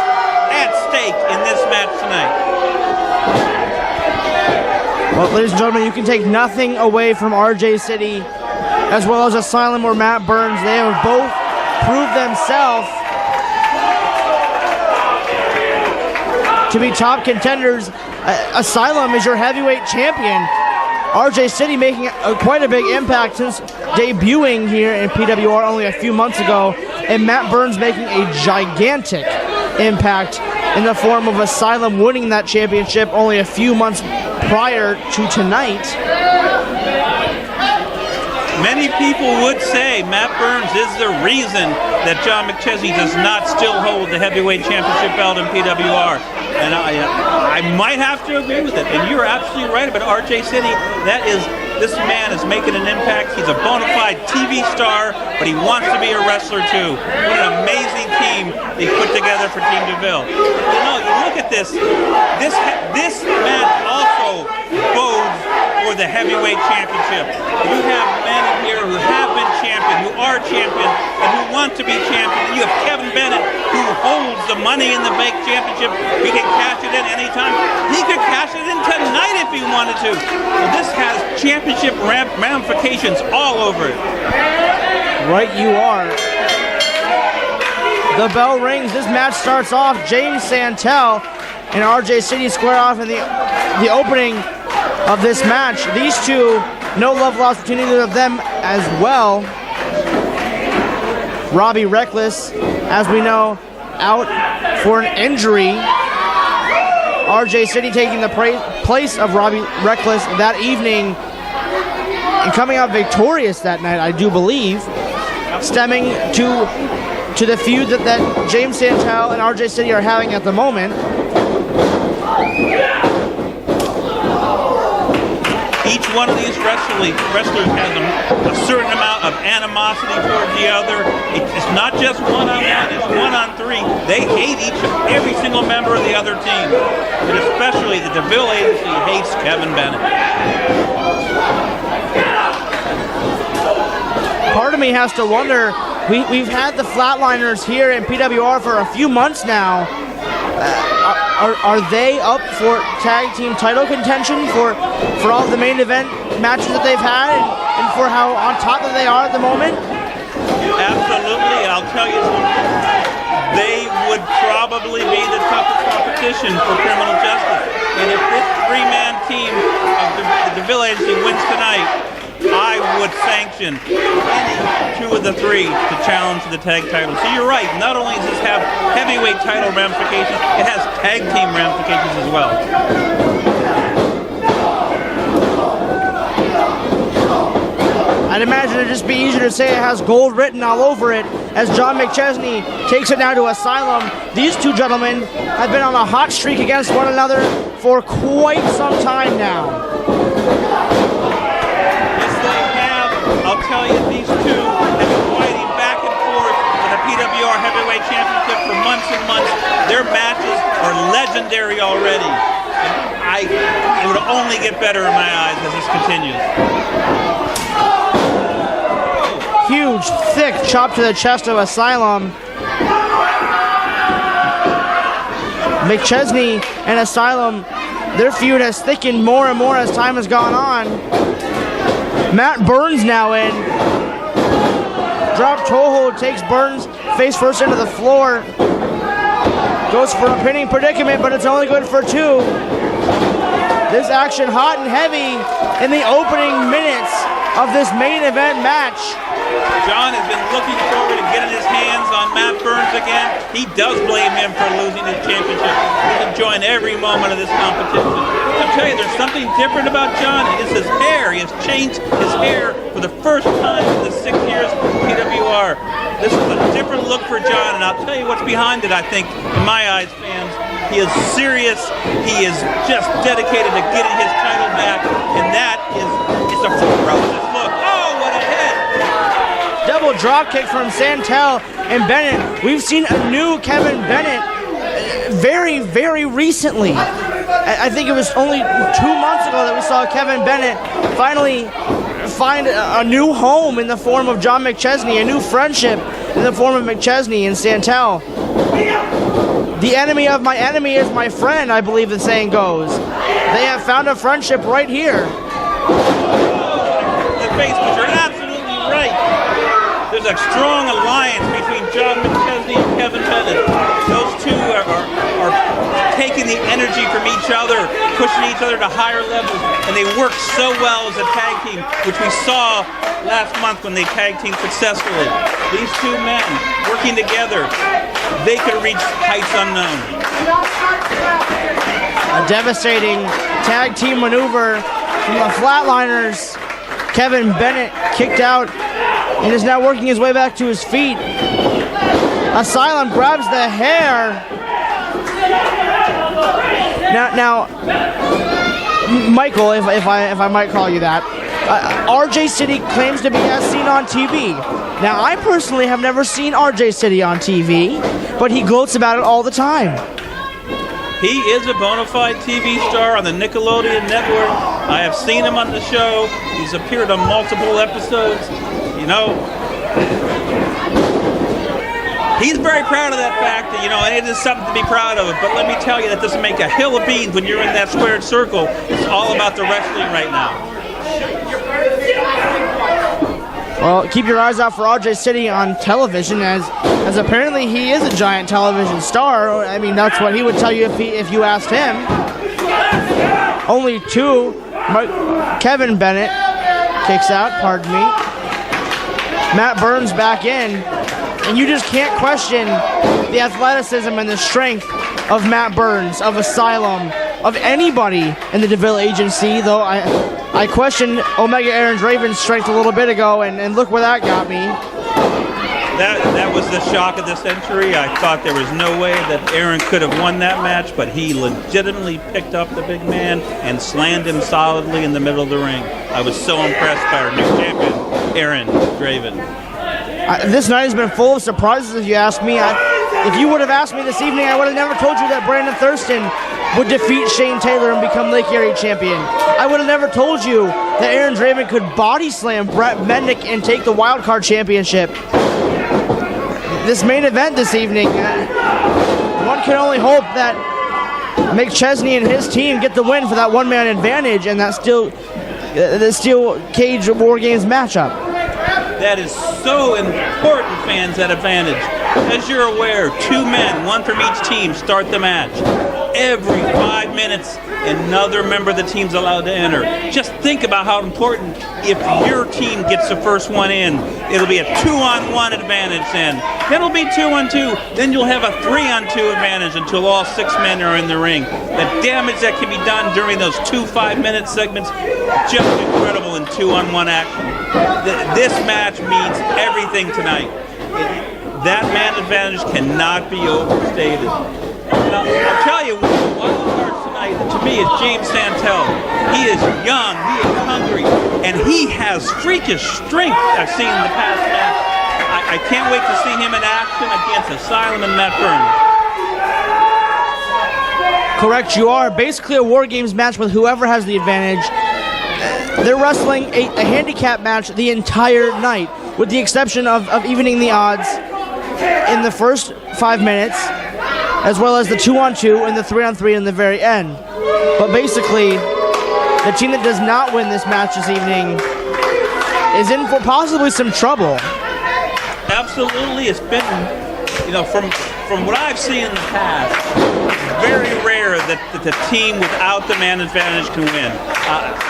at stake in this match tonight. Well, ladies and gentlemen, you can take nothing away from RJ City as well as Asylum or Matt Burns. They have both proved themselves to be top contenders. Asylum is your heavyweight champion. RJ City making quite a big impact since debuting here in PWR only a few months ago, and Matt Burns making a gigantic impact in the form of Asylum winning that championship only a few months prior to tonight. Many people would say Matt Burns is the reason that John McChesney does not still hold the heavyweight championship belt in PWR. And I might have to agree with it. And you're absolutely right about RJ City. This man is making an impact. He's a bona fide TV star, but he wants to be a wrestler too. What an amazing team they put together for Team DeVille. You know, you look at this match also bodes for the heavyweight championship. You have men here who have been champion, who are champion, and who want to be champion. You have Kevin Bennett, who holds the Money in the Bank championship. He can cash it in anytime. He could cash it in tonight if he wanted to. So this has championship ramifications all over it. Right you are. The bell rings. This match starts off. James Santel and RJ City square off in the opening of this match. These two, no love lost between either of them as well. Robbie Reckless, as we know, out for an injury. RJ City taking the place of Robbie Reckless that evening and coming out victorious that night, I do believe, stemming to the feud that James Santel and RJ City are having at the moment. Each one of these wrestlers has a certain amount of animosity towards the other. It's not just one-on-one, it's one-on-three. They hate every single member of the other team. And especially the DeVille Agency hates Kevin Bennett. Part of me has to wonder, we've had the Flatliners here in PWR for a few months now. Are they up for tag team title contention for all the main event matches that they've had and for how on top that they are at the moment? Absolutely. I'll tell you something. They would probably be the toughest competition for criminal justice. And if this 3-man team of the DeVille Agency wins tonight, I would sanction any 2 of the 3 to challenge the tag title. So you're right, not only does this have heavyweight title ramifications, it has tag team ramifications as well. I'd imagine it'd just be easier to say it has gold written all over it as John McChesney takes it now to Asylum. These two gentlemen have been on a hot streak against one another for quite some time now. Yes, they have. I'll tell you, these two have been fighting back and forth for the PWR Heavyweight Championship for months and months. Their matches are legendary already. And it would only get better in my eyes as this continues. Huge, thick chop to the chest of Asylum. McChesney and Asylum, their feud has thickened more and more as time has gone on. Matt Burns now in. Drop toe hold, takes Burns face first into the floor. Goes for a pinning predicament, but it's only good for two. This action hot and heavy in the opening minutes of this main event match. John has been looking forward to getting his hands on Matt Burns again. He does blame him for losing his championship. He's enjoying every moment of this competition. I'll tell you, there's something different about John. It is his hair. He has changed his hair for the first time in the 6 years of PWR. This is a different look for John, and I'll tell you what's behind it, I think, in my eyes, fans. He is serious. He is just dedicated to getting his title back, and that is, it's a ferocious look. Oh, what a hit! Double drop kick from Santel and Bennett. We've seen a new Kevin Bennett very, very recently. I think it was only 2 months ago that we saw Kevin Bennett finally find a new home in the form of John McChesney, a new friendship in the form of McChesney and Santel. The enemy of my enemy is my friend, I believe the saying goes. They have found a friendship right here. The face, but you're absolutely right. There's a strong alliance between John McChesney and Kevin Bennett. Those two are taking the energy from each other, pushing each other to higher levels, and they work so well as a tag team, which we saw last month when they tag teamed successfully. These two men working together, they could reach heights unknown. A devastating tag team maneuver from the Flatliners. Kevin Bennett kicked out and is now working his way back to his feet. Asylum grabs the hair. Now, Michael, if I might call you that, RJ City claims to be as seen on TV. Now, I personally have never seen RJ City on TV, but he gloats about it all the time. He is a bona fide TV star on the Nickelodeon network. I have seen him on the show. He's appeared on multiple episodes. You know, he's very proud of that fact, and, you know, it is something to be proud of. But let me tell you, that doesn't make a hill of beans when you're in that squared circle. It's all about the wrestling right now. Well, keep your eyes out for RJ City on television, as apparently he is a giant television star. I mean, that's what he would tell you if you asked him. Only two. Kevin Bennett kicks out, pardon me. Matt Burns back in. And you just can't question the athleticism and the strength of Matt Burns, of Asylum, of anybody in the DeVille agency, though I questioned Omega Aaron Draven's strength a little bit ago, and look where that got me. That was the shock of the century. I thought there was no way that Aaron could have won that match, but he legitimately picked up the big man and slammed him solidly in the middle of the ring. I was so impressed by our new champion, Aaron Draven. This night has been full of surprises, if you ask me. If you would have asked me this evening, I would have never told you that Brandon Thurston would defeat Shane Taylor and become Lake Erie champion. I would have never told you that Aaron Draven could body slam Brett Mednik and take the wild card championship. This main event this evening, one can only hope that McChesney and his team get the win for that one-man advantage and that steel cage War Games matchup. That is so important, fans, that advantage. As you're aware, two men, one from each team, start the match. Every 5 minutes, another member of the team's allowed to enter. Just think about how important, if your team gets the first one in, it'll be a 2-on-1 advantage then. Then it'll be 2-on-2. Then you'll have a 3-on-2 advantage until all 6 men are in the ring. The damage that can be done during those 2 5-minute segments, just incredible go in 2-on-1 action. This match means everything tonight. That man advantage cannot be overstated. Now, I'll tell you, one of the wild cards tonight, to me, is James Santel. He is young, he is hungry, and he has freakish strength I've seen in the past match. I can't wait to see him in action against Asylum and Matt Burns. Correct, you are. Basically a War Games match with whoever has the advantage. They're wrestling a handicap match the entire night, with the exception of evening the odds in the first 5 minutes, as well as the 2-on-2 and the 3-on-3 in the very end. But basically, the team that does not win this match this evening is in for possibly some trouble. Absolutely, it's been, from what I've seen in the past, very rare that the team without the man advantage can win.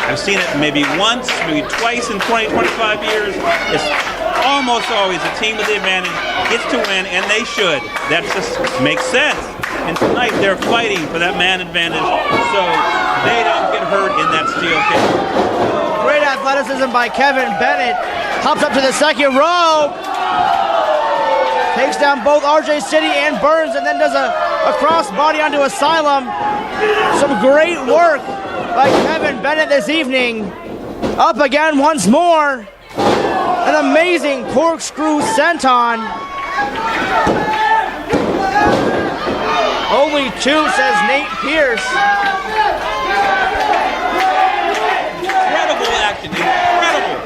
I've seen it maybe once, maybe twice in 20, 25 years. It's almost always the team with the advantage gets to win, and they should. That just makes sense. And tonight they're fighting for that man advantage so they don't get hurt in that steel cage. Great athleticism by Kevin. Bennett hops up to the second rope. Takes down both RJ City and Burns, and then does a crossbody onto Asylum. Some great work by Kevin Bennett this evening. Up again once more. An amazing corkscrew senton. Only 2, says Nate Pierce. Incredible action, incredible,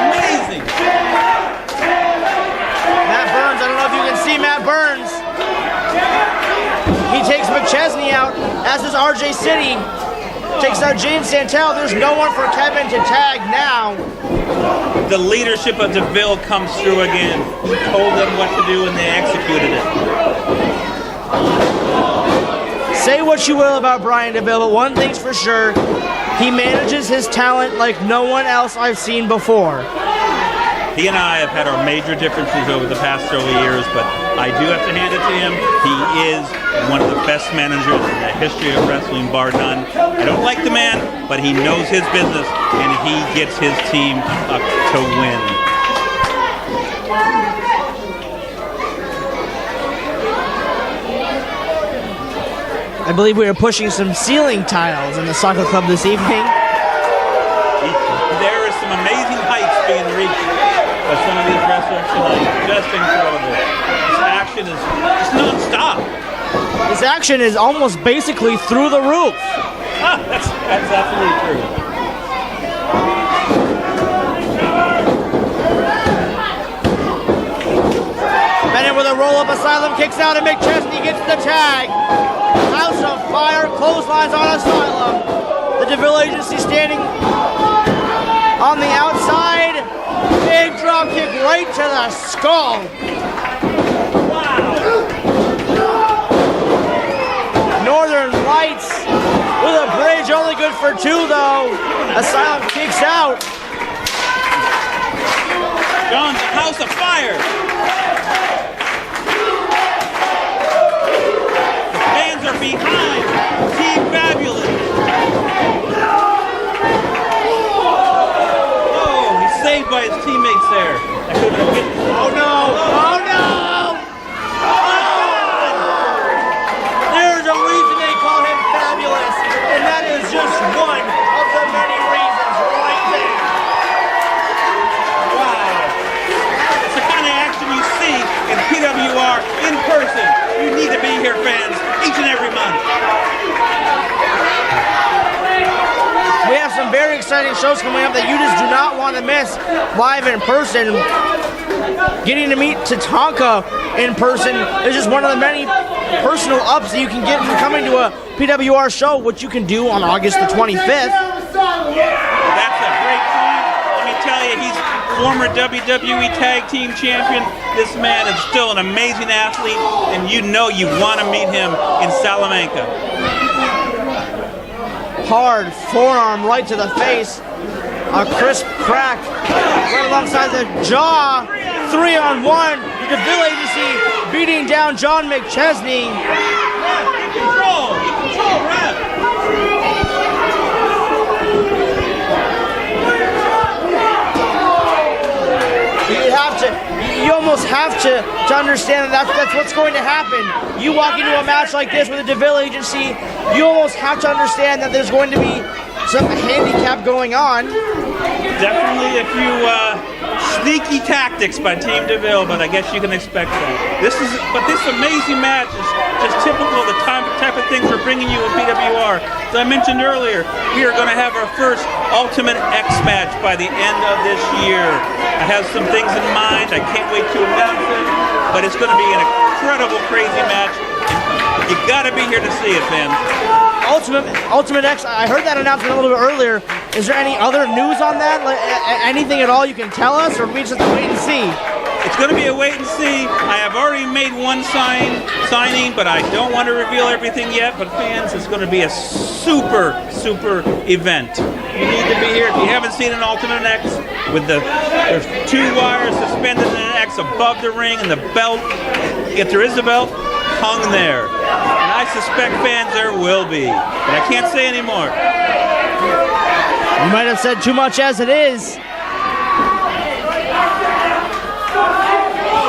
amazing. Matt Burns, I don't know if you can see Matt Burns. He takes McChesney out, as does RJ City. Takes out James Santel. There's no one for Kevin to tag now. The leadership of DeVille comes through again. He told them what to do and they executed it. Say what you will about Brian DeVille, but one thing's for sure, he manages his talent like no one else I've seen before. He and I have had our major differences over the past several years, but I do have to hand it to him. He is one of the best managers in the history of wrestling, bar none. I don't like the man, but he knows his business, and he gets his team up to win. I believe we are pushing some ceiling tiles in the soccer club this evening. There is some amazing heights being reached by some of these wrestlers tonight. Just incredible. This action is just non-stop. This action is almost basically through the roof. That's absolutely true. Bennett with a roll-up, Asylum kicks out, and McChesney gets the tag. House of Fire clotheslines on Asylum. The DeVille agency standing on the outside. Big drop kick right to the skull. Wow. Northern Lights with a bridge, only good for 2 though. Asylum kicks out. John's House of Fire. The fans are behind Team Fabulous. Oh, he's saved by his teammates there. Oh no! Oh no! There's a reason they call him Fabulous, and that is just one of the many reasons right there. Wow. It's the kind of action you see in PWR in person. You need to be here, fans, each and every month. We have some very exciting shows coming up that you just do not want to miss live in person. Getting to meet Tatanka in person is just one of the many personal ups that you can get from coming to a PWR show, which you can do on August the 25th. That's a great point. Let me tell you, he's former WWE Tag Team Champion. This man is still an amazing athlete, and you know you want to meet him in Salamanca. Hard forearm right to the face. A crisp crack right alongside the jaw. 3-on-1. The DeVille agency beating down John McChesney. Get control, ref. almost have to understand that that's what's going to happen. You walk into a match like this with a DeVille agency, you almost have to understand that there's going to be some handicap going on. Definitely a few sneaky tactics by Team DeVille, but I guess you can expect that. This amazing match is just typical of the type of things we're bringing you in PWR. As I mentioned earlier, we are going to have our first Ultimate X match by the end of this year. I have some things in mind. I can't wait to announce it, but it's going to be an incredible, crazy match. You got to be here to see it, fans. Ultimate X, I heard that announcement a little bit earlier. Is there any other news on that? Like, anything at all you can tell us, or we just have to wait and see? It's going to be a wait and see. I have already made one signing, but I don't want to reveal everything yet. But fans, it's going to be a super, super event. You need to be here. If you haven't seen an Ultimate X, there's 2 wires suspended in an X above the ring, and the belt, if there is a belt, hung there. And I suspect, fans, there will be. But I can't say any more. You might have said too much as it is.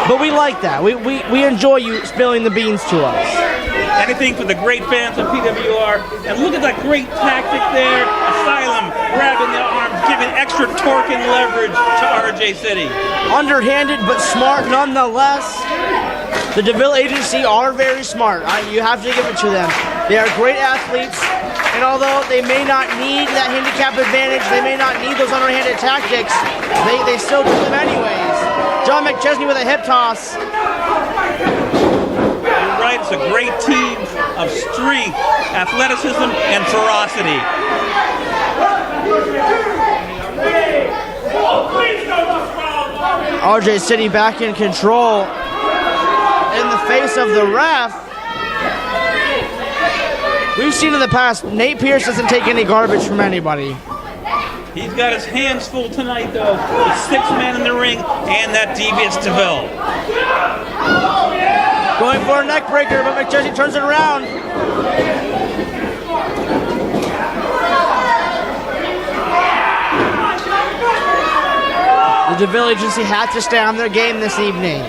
But we like that. We enjoy you spilling the beans to us. Anything for the great fans of PWR. And look at that great tactic there. Asylum grabbing the arms, giving extra torque and leverage to RJ City. Underhanded but smart nonetheless. The DeVille agency are very smart. You have to give it to them. They are great athletes. And although they may not need that handicap advantage, they may not need those underhanded tactics, they still do them anyways. John McChesney with a hip toss. You're right, it's a great team of strength, athleticism, and ferocity. RJ City back in control in the face of the ref. We've seen in the past, Nate Pierce doesn't take any garbage from anybody. He's got his hands full tonight, though, with 6 men in the ring and that devious DeVille. Going for a neck breaker, but McChesney turns it around. The DeVille agency had to stay on their game this evening.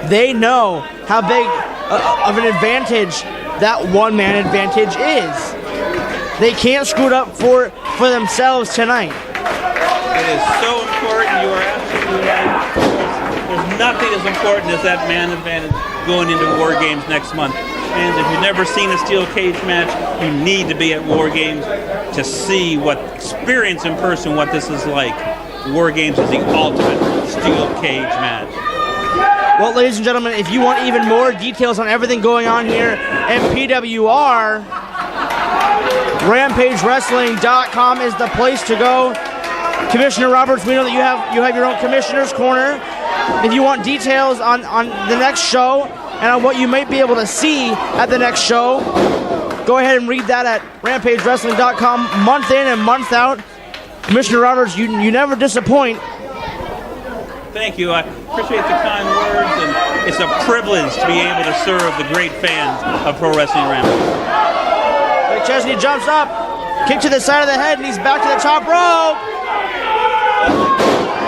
They know how big of an advantage that one-man advantage is. They can't screw it up for themselves tonight. It is so important. You are absolutely right. There's nothing as important as that man advantage going into War Games next month. And if you've never seen a steel cage match, you need to be at War Games to experience in person what this is like. War Games is the ultimate steel cage match. Well, ladies and gentlemen, if you want even more details on everything going on here in PWR, RampageWrestling.com is the place to go. Commissioner Roberts, we know that you have your own Commissioner's Corner. If you want details on the next show and on what you might be able to see at the next show, go ahead and read that at RampageWrestling.com month in and month out. Commissioner Roberts, you never disappoint. Thank you. I appreciate the kind words, and it's a privilege to be able to serve the great fans of Pro Wrestling Rampage. McChesney jumps up, kick to the side of the head, and he's back to the top rope.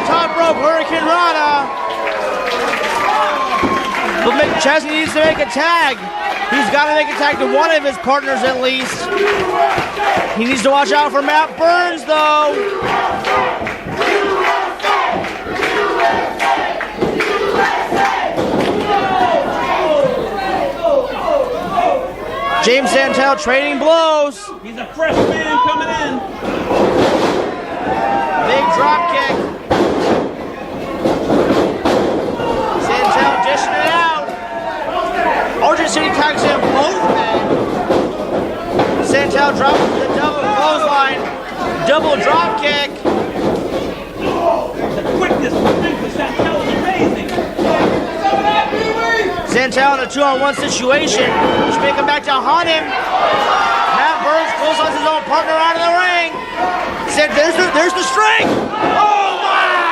Top rope, Hurricane Rana. But McChesney needs to make a tag. He's got to make a tag to one of his partners at least. He needs to watch out for Matt Burns, though. James Santel trading blows. He's a fresh man coming in. Big drop kick. Santel dishing it out. RJ City tags him both men. Santel drops the double clothesline. Double drop kick. The quickness of Santel is amazing. Santel in a 2-on-1 situation. Should make him back to haunt him. Matt Burns clotheslines his own partner out of the ring. Said, there's the string. Oh my!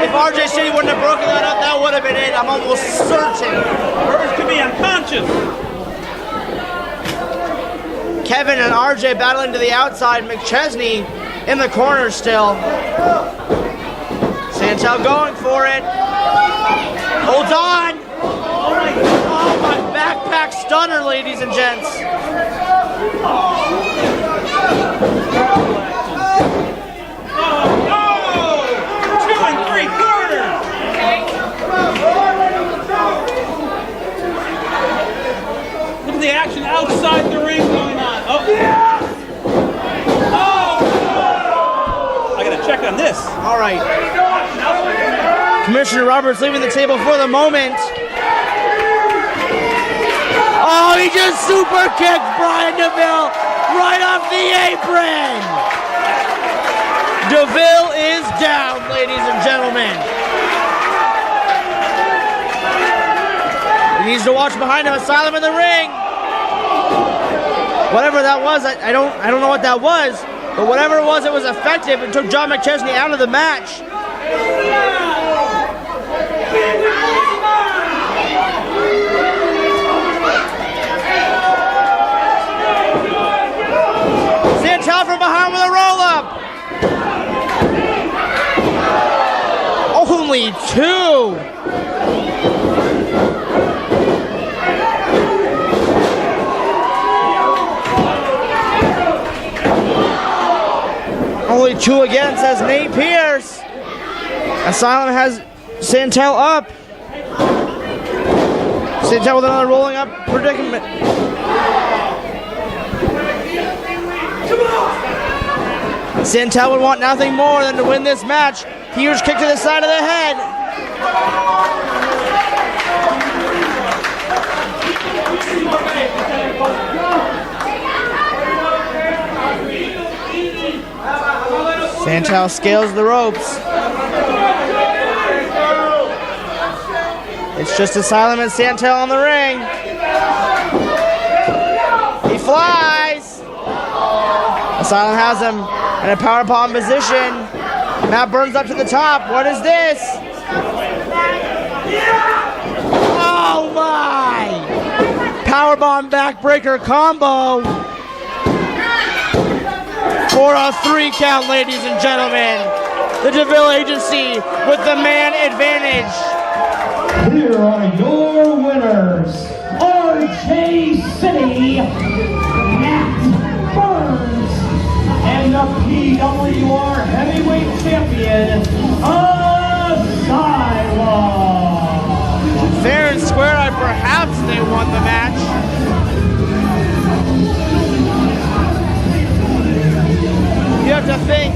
If RJ City wouldn't have broken that up, that would have been it. I'm almost certain. Burns could be unconscious. Kevin and RJ battling to the outside. McChesney in the corner still. Santel going for it. Holds on. Oh, my backpack stunner, ladies and gents. Look at the action outside the ring going on. Oh, oh! I gotta check on this. All right. Commissioner Roberts leaving the table for the moment. Oh, he just super kicked Brian DeVille right off the apron. DeVille is down, ladies and gentlemen. He needs to watch behind him. Asylum in the ring. Whatever that was, I don't know what that was, but whatever it was effective and took John McChesney out of the match. Santel from behind with a roll-up. Only two. Only two again, says Nate Pierce. Asylum has Santel up. Santel with another rolling up predicament. Santel would want nothing more than to win this match. Huge kick to the side of the head. Santel scales the ropes. It's just Asylum and Santel on the ring. He flies. Asylum has him in a powerbomb position. Matt Burns up to the top. What is this? Oh my! Powerbomb backbreaker combo. For a 3 count, ladies and gentlemen. The DeVille Agency with the man advantage. Here are your winners. RJ City, Matt Burns, and the PWR Heavyweight Champion, Asylum. Fair and square, perhaps they won the match. You have to think,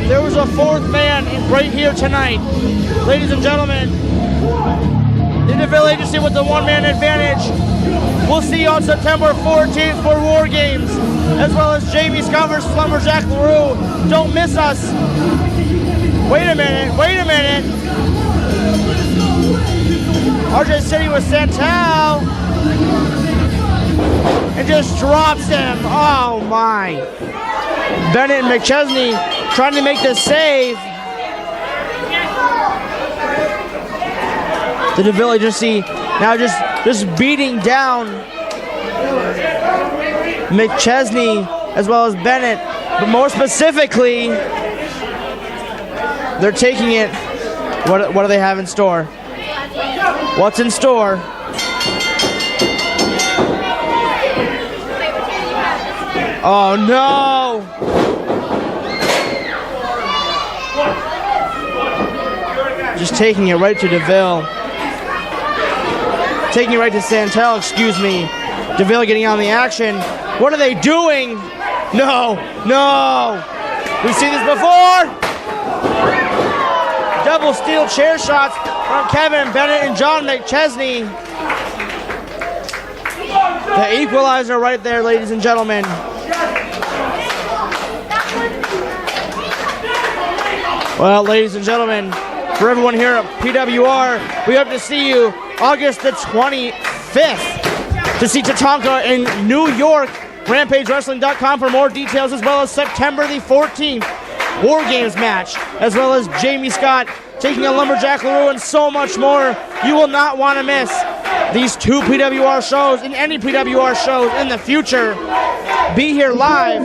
there was a 4th man right here tonight. Ladies and gentlemen, the DeVille Agency with the 1-man advantage. We'll see you on September 14th for War Games, as well as Jimi Scott versus Lumberjack Leroux. Don't miss us. Wait a minute. RJ City with Santel. And just drops him. Oh my. Bennett and McChesney trying to make the save. The DeVille Agency now just beating down McChesney as well as Bennett. But more specifically, they're taking it. What do they have in store? What's in store? Oh no! Just taking it right to DeVille. Taking it right to Santel, excuse me. DeVille getting on the action. What are they doing? No! We've seen this before! Double steel chair shots from Kevin Bennett and John McChesney. The equalizer right there, ladies and gentlemen. Well, ladies and gentlemen, for everyone here at PWR, we hope to see you August the 25th to see Tatanka in New York. RampageWrestling.com for more details, as well as September the 14th War Games match, as well as Jimi Scott taking a Lumberjack Leroux and so much more. You will not want to miss these 2 PWR shows and any PWR shows in the future. be here live.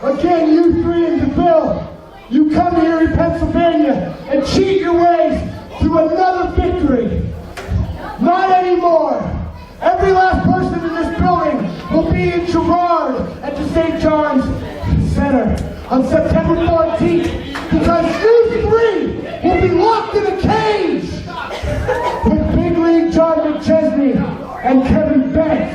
Again, you three in the bill, you come here in Pennsylvania and cheat your ways to another victory. Not anymore. Every last person in this building will be in Girard at the St. John's Center on September 14th because you three will be locked in a cage with Big League John McChesney and Kevin Bennett.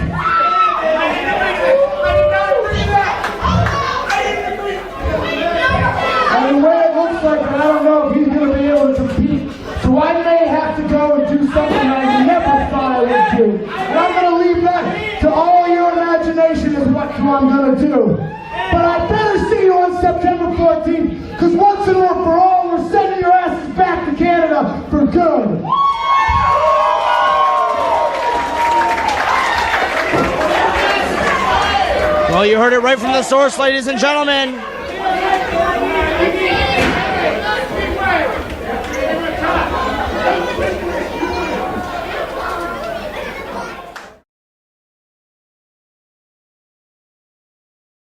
And the way it looks like, I don't know if he's going to be able to compete. So I may have to go and do something I never thought I would do. And I'm going to leave that to all your imagination as what I'm going to do. But I better see you on September 14th, because once and for all, we're sending your asses back to Canada for good. Well, you heard it right from the source, ladies and gentlemen.